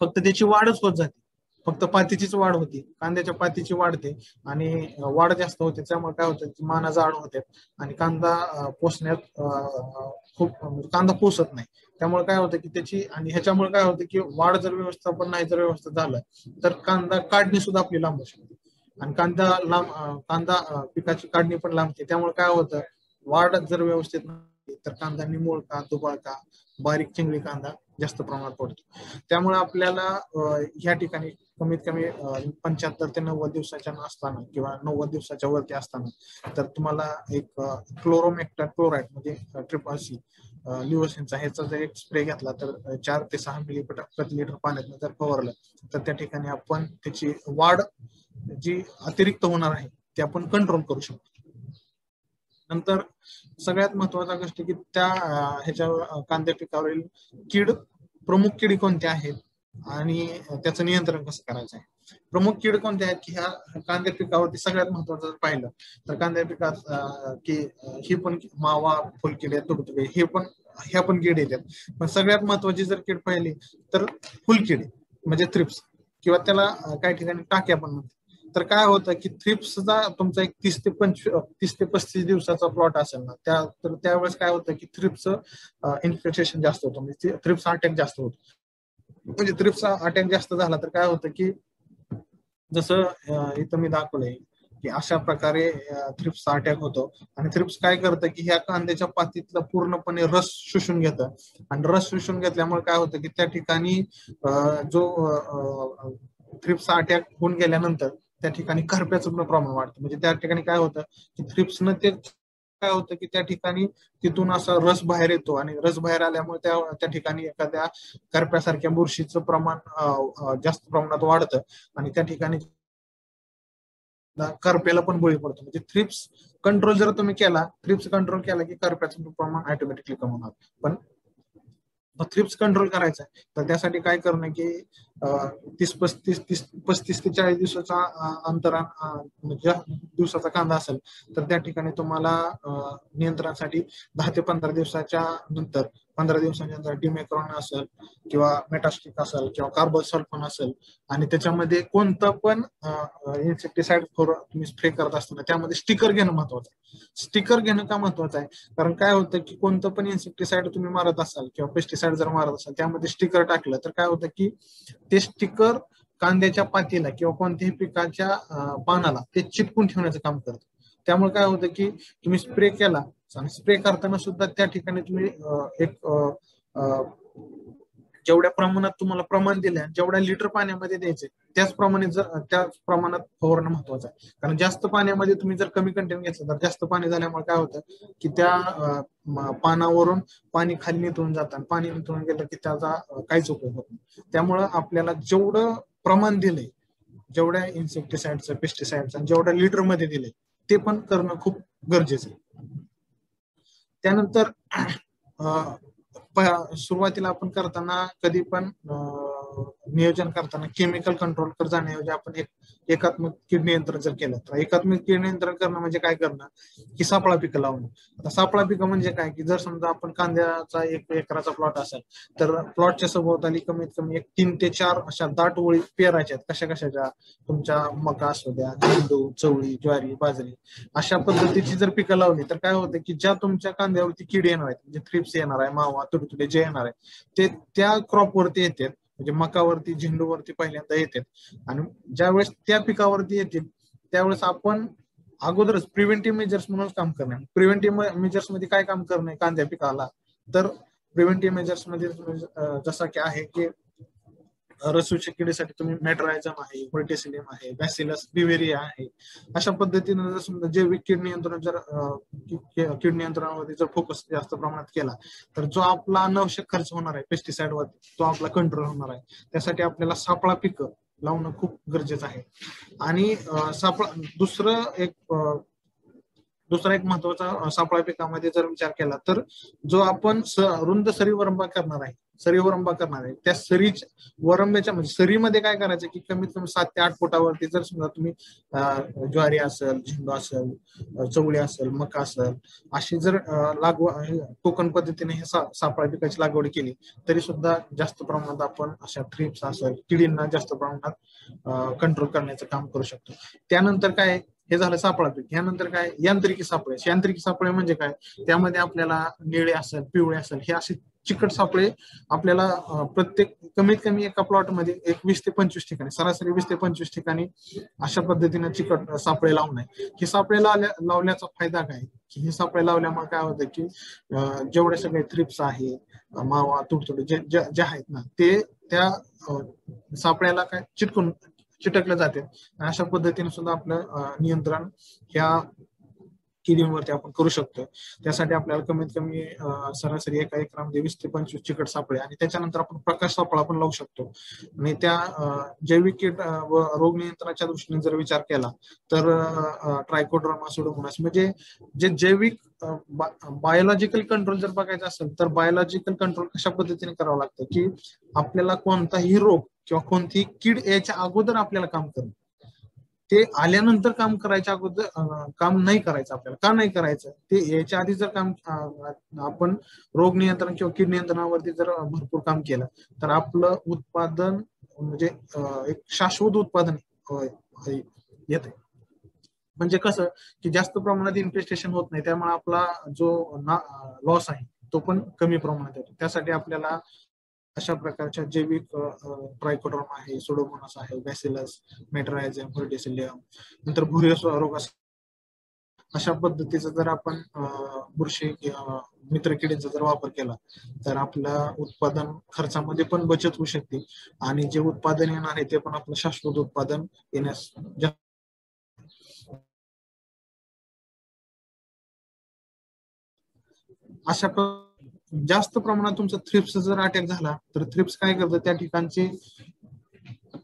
फक्त त्याची वाढच होत जाते, फक्त पातीचीच वाढ होती, कांद्याच्या पातीची वाढते आणि वाढ जास्त होते. त्यामुळे काय होतं की माना जाड होते आणि कांदा पोसण्यात खूप कांदा पोसत नाही. त्यामुळे काय होतं की त्याची आणि ह्याच्यामुळे काय होतं की वाढ जर व्यवस्थापन नाही जर व्यवस्थित झालं तर कांदा काढणी सुद्धा आपली लांबू शकते आणि कांदा पिकाची काढणी पण लांबते. त्यामुळे काय होतं वाढ जर व्यवस्थित नाही तर कांदा निमुळका, दुबाळका, बारीक चिंगळी कांदा जास्त प्रमाणात पडतो. त्यामुळे आपल्याला ह्या ठिकाणी कमीत कमी 75 ते 90 दिवसाच्या असताना किंवा 90 दिवसाच्या वरती असताना तर तुम्हाला एक क्लोरोमेक्टा क्लोराइड म्हणजे ट्रिपल सी लिओसिनचा ह्याचा जर एक स्प्रे घेतला तर 4 ते 6 मिली प्रति लिटर पाण्यात जर फवारलं तर त्या ठिकाणी आपण त्याची वाढ जी अतिरिक्त होणार आहे ते आपण कंट्रोल करू शकतो. नंतर सगळ्यात महत्वाचा गोष्ट की त्या ह्याच्या कांद्या पिकावरील प्रमुख कीड कोणत्या आहेत आणि त्याचं नियंत्रण कसं करायचं आहे. प्रमुख कीड कोणत्या आहेत की ह्या कांद्या पिकावरती सगळ्यात महत्वाचं जर पाहिलं तर कांद्या पिकात की ही पण मावा, फुलकिडे, तुडतुडे ह्या पण कीड येतात. पण सगळ्यात महत्वाची जर कीड पाहिली तर फुलकिडे म्हणजे थ्रिप्स किंवा त्याला काही ठिकाणी टाक्या पण म्हणतात. तर काय होतं की थ्रिप्सचा तुमचा एक 30 ते 35 दिवसाचा प्लॉट असेल ना तर त्यावेळेस काय होतं की थ्रिप्सचं इन्फेक्शन जास्त होतं, म्हणजे थ्रिप्स अटॅक जास्त होतो. म्हणजे थ्रिप्सचा अटॅक जास्त झाला तर काय होतं की जसं इथं मी दाखवलंय की अशा प्रकारे थ्रिप्सचा अटॅक होतो आणि थ्रिप्स काय करतं की ह्या कांद्याच्या पातीतला पूर्णपणे रस शोषून घेतं आणि रस शोषून घेतल्यामुळे काय होतं की त्या ठिकाणी जो थ्रिप्सचा अटॅक होऊन गेल्यानंतर त्या ठिकाणी करप्याचं प्रमाण वाढतं. म्हणजे त्या ठिकाणी काय होतं की थ्रिप्सनं ते काय होतं की त्या ठिकाणी तिथून असा रस बाहेर येतो आणि रस बाहेर आल्यामुळे त्या ठिकाणी एखाद्या करप्यासारख्या बुरशीचं प्रमाण जास्त प्रमाणात वाढतं आणि त्या ठिकाणी करप्याला पण बळी पडतो. म्हणजे थ्रिप्स कंट्रोल जर तुम्ही केला, थ्रिप्स कंट्रोल केला की करप्याचं प्रमाण ऑटोमॅटिकली कमी होणार. पण थ्रिप्स कंट्रोल करायचा आहे तर त्यासाठी काय करणं की 35 ते 40 दिवसाचा अंतरा ज्या दिवसाचा कांदा असेल तर त्या ठिकाणी तुम्हाला नियंत्रणासाठी 10 ते 15 दिवसाच्या नंतर 15 दिवसांच्या नंतर डिमेक्रॉन असेल किंवा मेटास्टिक असेल किंवा कार्बोसल्फोन असेल आणि त्याच्यामध्ये कोणतं पण इन्सेक्टिसाइड तुम्ही स्प्रे करत असताना त्यामध्ये स्टिकर घेणं महत्वाचं आहे. स्टिकर घेणं का महत्वाचं आहे? कारण काय होतं की कोणतं पण इन्सेक्टिसाइड तुम्ही मारत असाल किंवा पेस्टिसाइड जर मारत असाल त्यामध्ये स्टिकर टाकलं तर काय होतं की ते स्टिकर कांद्याच्या पातीला किंवा कोणत्याही पिकाच्या पानाला ते चिटकून ठेवण्याचं काम करतं. त्यामुळे काय होतं की तुम्ही स्प्रे केला आणि स्प्रे करताना सुद्धा त्या ठिकाणी तुम्ही एक जेवढ्या प्रमाणात तुम्हाला प्रमाण दिले जेवढ्या लिटर पाण्यामध्ये द्यायचे त्याच प्रमाणात फवारणं महत्वाचं आहे. कारण जास्त पाण्यामध्ये तुम्ही जर कमी कंटेंट घेतलं तर जास्त पाणी झाल्यामुळे काय होतं की त्या पानावरून पाणी खाली निथळून जातं. पाणी निथळून गेलं की त्याचा काहीच उपयोग होत नाही. त्यामुळं आपल्याला जेवढं प्रमाण दिलंय जेवढ्या इन्सेक्टिसाइडचं पेस्टिसाइडचं जेवढ्या लिटर मध्ये दिलंय ते पण करणं खूप गरजेचं आहे. त्यानंतर सुरुवातीला आपण करताना कधी पण नियोजन करताना केमिकल कंट्रोल कर जाण्याऐवजी आपण एकात्मिक कीड नियंत्रण जर केलं तर एकात्मिक कीड नियंत्रण करणं म्हणजे काय करणं की सापळा पिकं लावणं. आता सापळा पिकं म्हणजे काय की जर समजा आपण कांद्याचा 1 एकराचा प्लॉट असेल तर प्लॉटच्या सभोवताली कमीत कमी 3 ते 4 अशा दाट ओळी पेरायच्या आहेत. कशाच्या तुमच्या मका असू द्या, झेंडू, चवळी, ज्वारी, बाजरी अशा पद्धतीची जर पिकं लावली तर काय होतं की ज्या तुमच्या कांद्यावरती कीड येणार आहेत म्हणजे थ्रिप्स येणार आहे, मावा, तुडतुडे जे येणार आहे ते त्या क्रॉप वरती येतात. म्हणजे मकावरती, झेंडूवरती पहिल्यांदा येतात आणि ज्यावेळेस त्या पिकावरती येतील त्यावेळेस आपण अगोदरच प्रिव्हेंटिव्ह मेजर्स म्हणून काम करणे. प्रिव्हेंटिव्ह मेजर्स मध्ये काय काम करणे कांद्या पिकाला तर प्रिव्हेंटिव्ह मेजर्स मध्ये जसं की आहे की रसुच्या किडीसाठी तुम्ही मेट्रायझम आहे, व्हर्टिसिलियम आहे, बॅसिलस बिवेरिया आहे. अशा पद्धतीने जर समजा जैविक कीड नियंत्रण जर कीड नियंत्रणावरती जर फोकस जास्त प्रमाणात केला तर जो आपला अनावश्यक खर्च होणार आहे पेस्टिसाइड वरती तो आपला कंट्रोल होणार आहे. त्यासाठी आपल्याला सापळा पिकं लावणं खूप गरजेचं आहे. आणि दुसरा एक महत्वाचा सापळा पिकामध्ये जर विचार केला तर जो आपण रुंद सरी वरंबा करणार आहे त्या सरीच्या वरंब्याच्या म्हणजे सरीमध्ये काय करायचं की कमीत कमी 7 ते 8 फुटावरती जर समजा तुम्ही ज्वारी असेल, झेंडू असेल, चवळी असेल, मका असेल अशी जर टोकन पद्धतीने हे सापळा पिकाची लागवड केली तरी सुद्धा जास्त प्रमाणात आपण अशा थ्रिप्स असेल किडींना जास्त प्रमाणात कंट्रोल करण्याचं काम करू शकतो. त्यानंतर काय हे झालं सापळा पीक. यानंतर काय यांत्रिकी सापळे म्हणजे काय त्यामध्ये आपल्याला निळे असेल, पिवळे असेल हे असे चिकट सापळे आपल्याला प्रत्येक कमीत कमी एका प्लॉट मध्ये 20 ते 25 ठिकाणी सरासरी 20 ते 25 ठिकाणी अशा पद्धतीने चिकट सापळे लावणे. हे सापळे लावल्याचा फायदा काय की हे सापळे लावल्यामुळे काय होतं की जेवढे सगळे थ्रिप्स आहे, मावा, तुडतुडे जे आहेत ना ते त्या सापळ्याला काय चिटकले जाते. अशा पद्धतीने सुद्धा आपलं नियंत्रण ह्या किडींवरती आपण करू शकतो. त्यासाठी आपल्याला कमीत कमी सरासरी एका एकरामध्ये 20 ते 25 चिकट सापळे आणि त्याच्यानंतर आपण प्रकाश सापळा पण लावू शकतो. आणि त्या जैविक कीड व रोग नियंत्रणाच्या दृष्टीने जर विचार केला तर ट्रायकोडर्मा, सुडोमोनास म्हणजे जे जैविक बायोलॉजिकल कंट्रोल जर बघायचं असेल तर बायोलॉजिकल कंट्रोल कशा पद्धतीने करावं लागतं की आपल्याला कोणताही रोग किंवा कोणतीही कीड याच्या अगोदर आपल्याला काम करणं. ते आल्यानंतर काम करायच्या अगोदर काम नाही करायचं आपल्याला. का नाही करायचं ते याच्या आधी जर काम आपण रोग नियंत्रण किंवा कीड नियंत्रणावरती जर भरपूर काम केलं तर आपलं उत्पादन म्हणजे एक शाश्वत उत्पादन येते. म्हणजे कसं की जास्त प्रमाणात इन्फेस्टेशन होत नाही त्यामुळे आपला जो लॉस आहे तो पण कमी प्रमाणात येतो. त्यासाठी आपल्याला अशा प्रकारच्या जैविक ट्रायकोडर्मा आहे, सुडोमोनास आहे, बॅसिलस, मेट्रायझम, व्हर्टिसिलियम नंतर भुरे रोग अशा पद्धतीचा जर आपण बुरशी मित्र किडींचा जर वापर केला तर आपल्या उत्पादन खर्चामध्ये पण बचत होऊ शकते आणि जे उत्पादन येणार आहे ते पण आपलं शाश्वत उत्पादन येण्यास अशा जास्त प्रमाणात तुमचा थ्रिप्स जर अटॅक झाला तर थ्रिप्स काय करतं त्या ठिकाणचे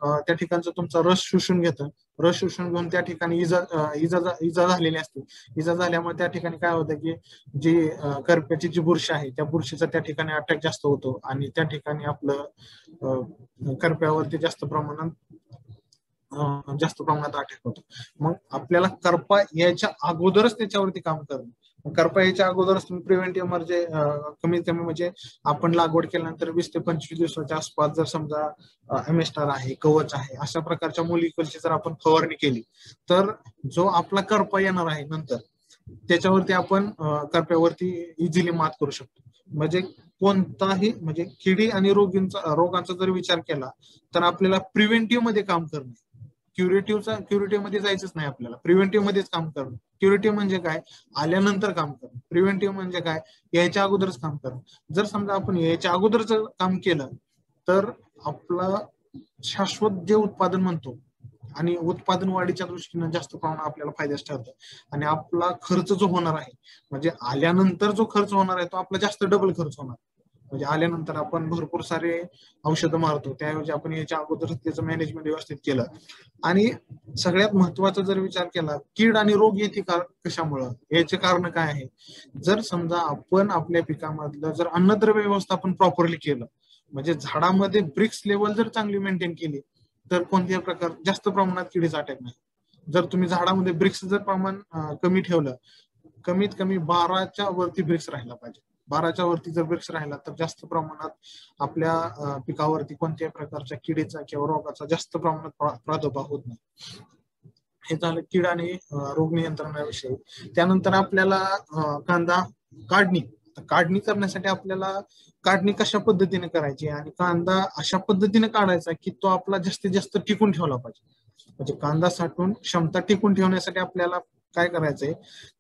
त्या ठिकाणचा तुमचा रस शोषून घेतं. रस शोषून घेऊन त्या ठिकाणी इजा झालेली असते. इजा झाल्यामुळे त्या ठिकाणी काय होतं की जी करप्याची जी बुरशी आहे त्या बुरशीचा त्या ठिकाणी अटॅक जास्त होतो आणि त्या ठिकाणी आपलं करप्यावरती जास्त प्रमाणात अटॅक होतो. मग आपल्याला करपा यायच्या अगोदरच त्याच्यावरती काम करणं. करपा यायच्या अगोदरच तुम्ही प्रिव्हेंटिव्ह म्हणजे कमीत कमी म्हणजे आपण लागवड केल्यानंतर 20 ते 25 दिवसाच्या आसपास जर समजा एमएस्टार आहे, कवच आहे, अशा प्रकारच्या मोलिक्युलची जर आपण फवारणी केली तर जो आपला करपा येणार आहे नंतर त्याच्यावरती आपण करप्यावरती इझिली मात करू शकतो. म्हणजे कोणताही म्हणजे किडी आणि रोगांचा जर विचार केला तर आपल्याला प्रिव्हेंटिव्ह मध्ये काम करणं, क्युरेटिव्ह मध्ये जायचंच नाही, आपल्याला प्रिव्हेंटिव्ह मध्येच काम करणं. क्युरेटिव्ह म्हणजे काय, आल्यानंतर काम करणं. प्रिव्हेंटिव्ह म्हणजे काय, यायच्या अगोदरच काम करणं. जर समजा आपण यायच्या अगोदर जर काम केलं तर आपला शाश्वत जे उत्पादन म्हणतो आणि उत्पादन वाढीच्या दृष्टीने जास्त प्रमाणात आपल्याला फायद्याच ठरतं. आणि आपला खर्च जो होणार आहे म्हणजे आल्यानंतर जो खर्च होणार आहे तो आपला जास्त डबल खर्च होणार. म्हणजे आल्यानंतर आपण भरपूर सारे औषधं मारतो, त्याऐवजी आपण याच्या अगोदर त्याचं मॅनेजमेंट व्यवस्थित केलं. आणि सगळ्यात महत्वाचा जर विचार केला, कीड आणि रोग येते कशामुळं, याचे कारण काय आहे. जर समजा आपण आपल्या पिकामधलं जर अन्नद्रव्य व्यवस्थापन प्रॉपरली केलं, म्हणजे झाडामध्ये ब्रिक्स लेवल जर चांगली मेंटेन केली तर कोणत्याही प्रकार जास्त प्रमाणात किडीचा अटॅक नाही. जर तुम्ही झाडामध्ये ब्रिक्स जर प्रमाण कमी ठेवलं, कमीत कमी 12च्या वरती ब्रिक्स राहिला पाहिजे. 12च्या वरती जर ब्रिक्स राहिला तर जास्त प्रमाणात आपल्या पिकावरती कोणत्याही प्रकारच्या किडीचा किंवा रोगाचा जास्त प्रमाणात प्रादुर्भाव होत नाही. हे झालं कीड आणि रोग नियंत्रणाविषयी. त्यानंतर आपल्याला कांदा काढणी करण्यासाठी आपल्याला काढणी कशा पद्धतीने करायची आणि कांदा अशा पद्धतीने काढायचा की तो आपला जास्तीत जास्त टिकून ठेवला पाहिजे. म्हणजे कांदा साठवून क्षमता टिकून ठेवण्यासाठी आपल्याला काय करायचंय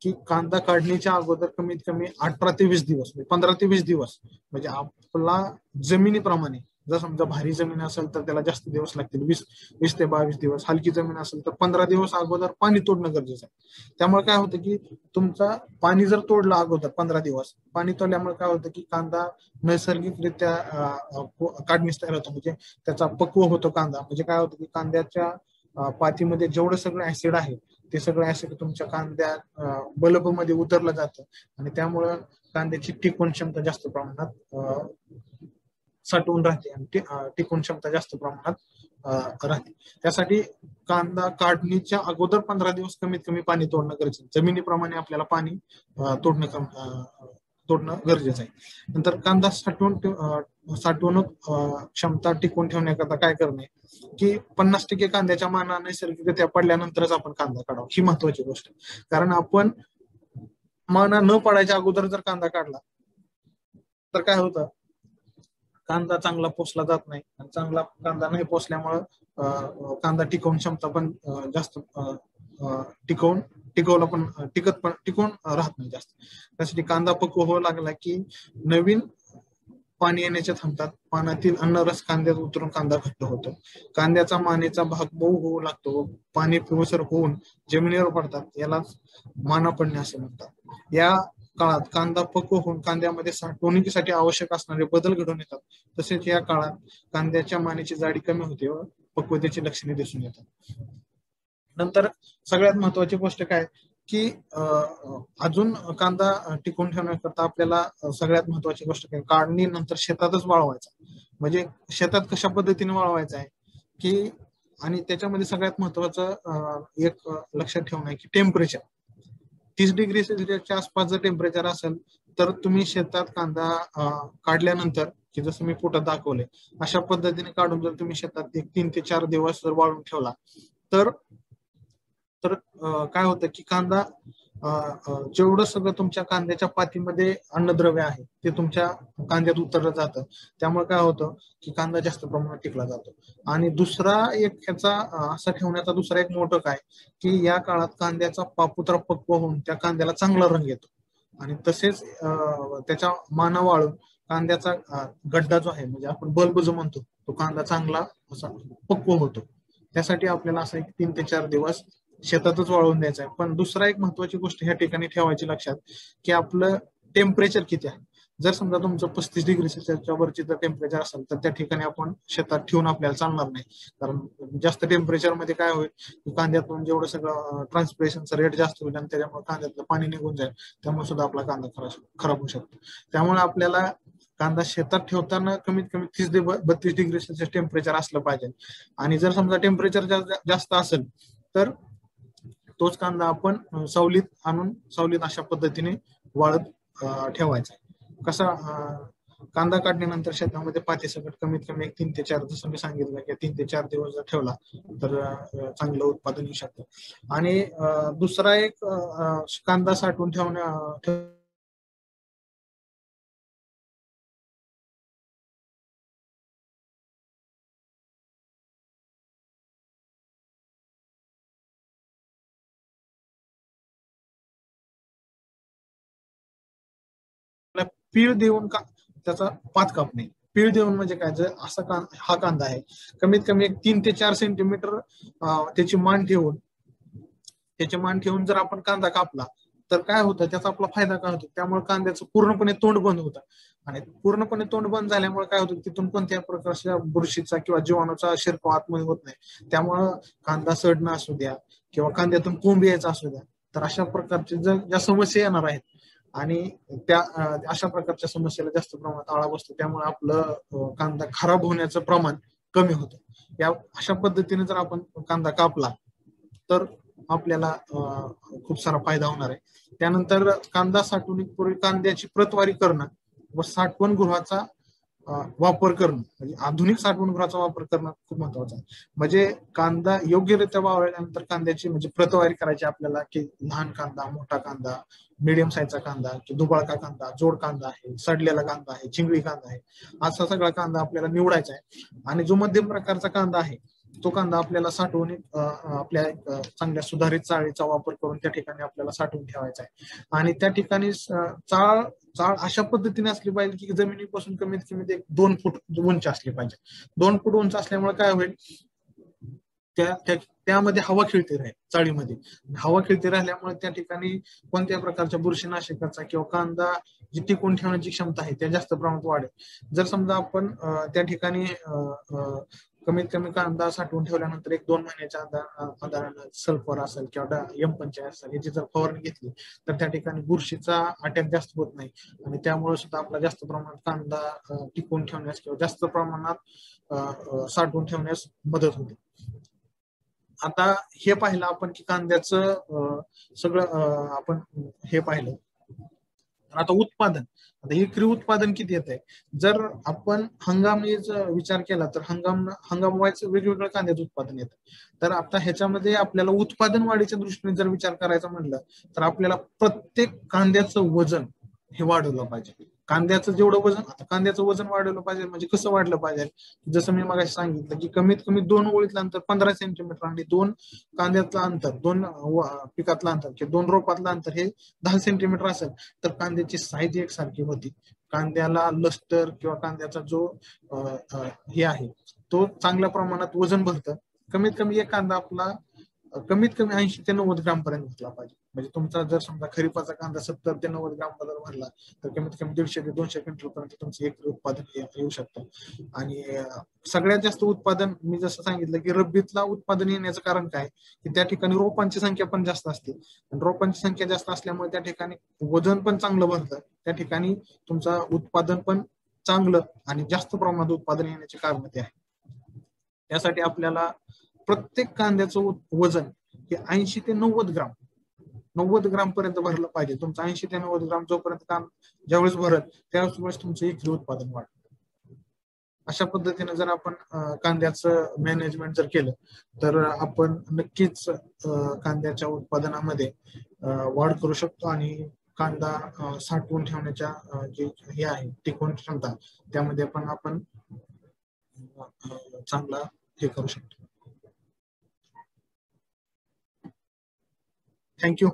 की कांदा काढणीच्या अगोदर कमीत कमी 18 ते 20 दिवस, 15 ते 20 दिवस म्हणजे आपला जमिनीप्रमाणे, जर समजा भारी जमीन असेल तर त्याला जास्त दिवस लागतील, 20 ते 22 दिवस. हलकी जमीन असेल तर 15 दिवस अगोदर पाणी तोडणं गरजेचं आहे. त्यामुळे काय होतं की तुमचा पाणी जर तोडलं अगोदर 15 दिवस, पाणी तोडल्यामुळे काय होतं की कांदा नैसर्गिकरित्या काढणीस तयार होतो, म्हणजे त्याचा पक्व होतो कांदा. म्हणजे काय होतं की कांद्याच्या पातीमध्ये जेवढं सगळं ऍसिड आहे ते सगळं ऍसिड तुमच्या कांद्या बल्ब मध्ये उतरलं जातं आणि त्यामुळं कांद्याची टिकवण क्षमता जास्त प्रमाणात साठवून राहते आणि टिकवण क्षमता जास्त प्रमाणात राहते. त्यासाठी कांदा काढणीच्या अगोदर 15 दिवस कमीत कमी पाणी तोडणं गरजेचं. जमिनीप्रमाणे आपल्याला पाणी तोडणं गरजेचं आहे. नंतर कांदा साठवणूक क्षमता टिकवून ठेवण्याकरता काय करणे की 50% कांद्याच्या माना नैसर्गिकरित्या पडल्यानंतरच आपण कांदा काढावा, ही महत्वाची गोष्ट. कारण आपण माना न पडायच्या अगोदर जर कांदा काढला तर काय होतं, कांदा चांगला पोसला जात नाही आणि चांगला कांदा नाही पोसल्यामुळं कांदा टिकवून क्षमता पण जास्त टिकून राहत नाही जास्त. त्यासाठी कांदा पक्व होऊ लागला की नवीन पाणी येण्याच्या थांबतात, पाण्यातील अन्नरस कांद्यात उतरून कांदा घट्ट होतो, कांद्याचा मानेचा भाग मऊ होऊ लागतो, पाणी पिवसर होऊन जमिनीवर पडतात, याला माना पडणे असे म्हणतात. या काळात कांदा पक्व होऊन कांद्यामध्ये साठवणुकीसाठी आवश्यक असणारे बदल घडून येतात. तसेच या काळात कांद्याच्या मानेची जाडी कमी होते व पक्वतेची लक्षणे दिसून येतात. नंतर सगळ्यात महत्वाची गोष्ट काय की अजून कांदा टिकून ठेवण्याकरता आपल्याला सगळ्यात महत्वाची गोष्ट काय, काढणी नंतर शेतातच वाळवायचा. म्हणजे शेतात कशा पद्धतीने वाळवायचा आहे की, आणि त्याच्यामध्ये सगळ्यात महत्वाचं एक लक्षात ठेवणं आहे की टेम्परेचर 30 डिग्री सेल्सिअसच्या आसपास जर टेम्परेचर असेल तर तुम्ही शेतात कांदा काढल्यानंतर, की जसं मी फोटो दाखवले अशा पद्धतीने काढून जर तुम्ही शेतात 3 ते 4 दिवस जर वाळून ठेवला तर काय होतं की कांदा जेवढं सगळं तुमच्या कांद्याच्या पातीमध्ये अन्नद्रव्य आहे ते तुमच्या कांद्यात उतरलं जातं. त्यामुळे काय होतं की कांदा जास्त प्रमाणात टिकला जातो. आणि दुसरा एक ह्याचा असा ठेवण्याचा दुसरा एक मोठं काय की या काळात कांद्याचा पापुत्रा पक्व होऊन त्या कांद्याला चांगला रंग येतो आणि तसेच त्याच्या माना वाळून कांद्याचा गड्डा जो आहे, म्हणजे आपण बल्ब जो म्हणतो, तो कांदा चांगला असा पक्व होतो. त्यासाठी आपल्याला असं 3 ते 4 दिवस शेतातच वाळवून द्यायचं आहे. पण दुसरा एक महत्वाची गोष्ट ह्या ठिकाणी ठेवायची लक्षात की आपलं टेम्परेचर किती आहे. जर समजा तुमचं 35 डिग्री सेल्सिअसच्या वरची जर टेम्परेचर असेल तर त्या ठिकाणी आपण शेतात ठेवून आपल्याला चालणार नाही, कारण जास्त टेम्परेचर मध्ये काय होईल की कांद्यातून जेवढं सगळं ट्रान्सपिरेशनचा रेट जास्त होईल आणि त्याच्यामुळे कांद्यातलं पाणी निघून जाईल, त्यामुळे सुद्धा आपला कांदा खराब होऊ शकतो. त्यामुळे आपल्याला कांदा शेतात ठेवताना कमीत कमी 30 ते 32 डिग्री सेल्सिअस टेम्परेचर असलं पाहिजे. आणि जर समजा टेम्परेचर जास्त असेल तर तोच कांदा आपण सावलीत आणून सावलीत अशा पद्धतीने वाळत ठेवायचा. कसा कांदा काढल्यानंतर शेतामध्ये पातीसकट कमीत कमी 3 ते 4, जसं मी सांगितलं की 3 ते 4 दिवस जर ठेवला तर चांगलं उत्पादन येऊ शकतं. आणि दुसरा एक कांदा साठवून ठेवण्या पीळ देऊन का त्याचा पात कापणे. पीळ देऊन म्हणजे काय, जर असा हा कांदा आहे कमीत कमी एक 3 ते 4 सेंटीमीटर त्याची मान ठेवून जर आपण कांदा कापला तर काय होतं, त्याचा आपला फायदा काय होतो, त्यामुळे कांद्याचं पूर्णपणे तोंड बंद होतं. आणि पूर्णपणे तोंड बंद झाल्यामुळे काय होतं, तिथून कोणत्याही प्रकारच्या बुरशीचा किंवा जीवाणूचा शिरकाव आतमध्ये होत नाही. त्यामुळं कांदा सडणं असू द्या किंवा कांद्यातून कोंब यायचा असू द्या, तर अशा प्रकारचे ज्या समस्या येणार आहेत आणि त्या अशा प्रकारच्या समस्येला जास्त प्रमाणात आळा बसतो, त्यामुळे आपलं कांदा खराब होण्याचं प्रमाण कमी होतं. या अशा पद्धतीने जर आपण कांदा कापला तर आपल्याला खूप सारा फायदा होणार आहे. त्यानंतर कांदा साठवणुकीपूर्वी कांद्याची प्रतवारी करणं व साठवणगृहाचा वापर करणं, म्हणजे आधुनिक साठवणगृहाचा वापर करणं खूप महत्वाचं आहे. म्हणजे कांदा योग्यरित्या वाळल्यानंतर कांद्याची म्हणजे प्रतवारी करायची आपल्याला, की लहान कांदा, मोठा कांदा, मिडियम साईजचा कांदा, की दुबळका कांदा, जोड कांदा आहे, सडलेला कांदा आहे, चिंगळी कांदा आहे, असा सगळा कांदा आपल्याला निवडायचा आहे. आणि जो मध्यम प्रकारचा कांदा आहे तो कांदा आपल्याला साठवून आपल्या चांगल्या सुधारित चाळीचा वापर करून त्या ठिकाणी आपल्याला साठवून ठेवायचा आहे. आणि त्या ठिकाणी चाळ अशा पद्धतीने असली पाहिजे की जमिनीपासून कमीत कमी 2 फूट उंच असली पाहिजे. 2 फूट उंच असल्यामुळे काय होईल, त्यामध्ये हवा खेळती राहील. चाळीमध्ये हवा खेळती राहिल्यामुळे त्या ठिकाणी कोणत्याही प्रकारच्या बुरशीनाशकाचा किंवा कांदा जी टिकून ठेवण्याची क्षमता आहे त्या जास्त प्रमाणात वाढेल. जर समजा आपण त्या ठिकाणी कमीत कमी कांदा साठवून ठेवल्यानंतर 1-2 महिन्याच्या आधारानं सल्फर असेल किंवा M95 असेल याची जर फवारणी घेतली तर त्या ठिकाणी बुरशीचा अटॅक जास्त होत नाही आणि त्यामुळे सुद्धा आपला जास्त प्रमाणात कांदा टिकून ठेवण्यास किंवा जास्त प्रमाणात साठवून ठेवण्यास मदत होते. आता हे पाहिलं आपण की कांद्याचं सगळं आपण हे पाहिलं. आता उत्पादन, आता एकरी उत्पादन किती येत आहे. जर आपण हंगामीचा विचार केला तर हंगाम वाईज वेगवेगळं कांद्याचं उत्पादन येतं. तर आता ह्याच्यामध्ये आपल्याला उत्पादन वाढीच्या दृष्टीने जर विचार करायचा म्हणलं तर आपल्याला प्रत्येक कांद्याचं वजन हे वाढवलं पाहिजे. कांद्याचं जेवढं वजन, आता कांद्याचं वजन वाढवलं पाहिजे म्हणजे कसं वाढलं पाहिजे, जसं मी मगाशी सांगितलं की कमीत कमी 2 ओळीतलं अंतर 15 सेंटीमीटर आणि 2 कांद्यातलं अंतर, 2 पिकातलं अंतर किंवा 2 रोपातलं अंतर हे 10 सेंटीमीटर असेल तर कांद्याची साईज एकसारखी होती. कांद्याला लस्टर किंवा कांद्याचा जो हे आहे तो चांगल्या प्रमाणात वजन भरतं. कमीत कमी एक कांदा आपला कमीत कमी 80 ते 90 ग्राम पर्यंत घेतला पाहिजे. म्हणजे तुमचा जर समजा खरीपाचा कांदा 70 ते 90 ग्राम जर भरला तर कमीत कमी 150 ते 200 क्विंटल पर्यंत तुमचं एक उत्पादन येऊ शकतं. आणि सगळ्यात जास्त उत्पादन मी जसं सांगितलं की रब्बीतला उत्पादन येण्याचं कारण काय, की त्या ठिकाणी रोपांची संख्या पण जास्त असते आणि रोपांची संख्या जास्त असल्यामुळे त्या ठिकाणी वजन पण चांगलं भरतं. त्या ठिकाणी तुमचं उत्पादन पण चांगलं आणि जास्त प्रमाणात उत्पादन येण्याचे कारण ते आहे. त्यासाठी आपल्याला प्रत्येक कांद्याचं वजन हे 80 ते 90 ग्राम पर्यंत भरलं पाहिजे. तुमचं 80 ते 90 ग्राम जोपर्यंत ज्यावेळेस भरत त्यावेळेस तुमचं एकरी उत्पादन वाढतं. अशा पद्धतीने जर आपण कांद्याचं मॅनेजमेंट जर केलं तर आपण नक्कीच कांद्याच्या उत्पादनामध्ये वाढ करू शकतो आणि कांदा साठवून ठेवण्याच्या जे हे आहे टिकवून क्षमता त्यामध्ये पण आपण चांगला हे करू शकतो. थँक्यू.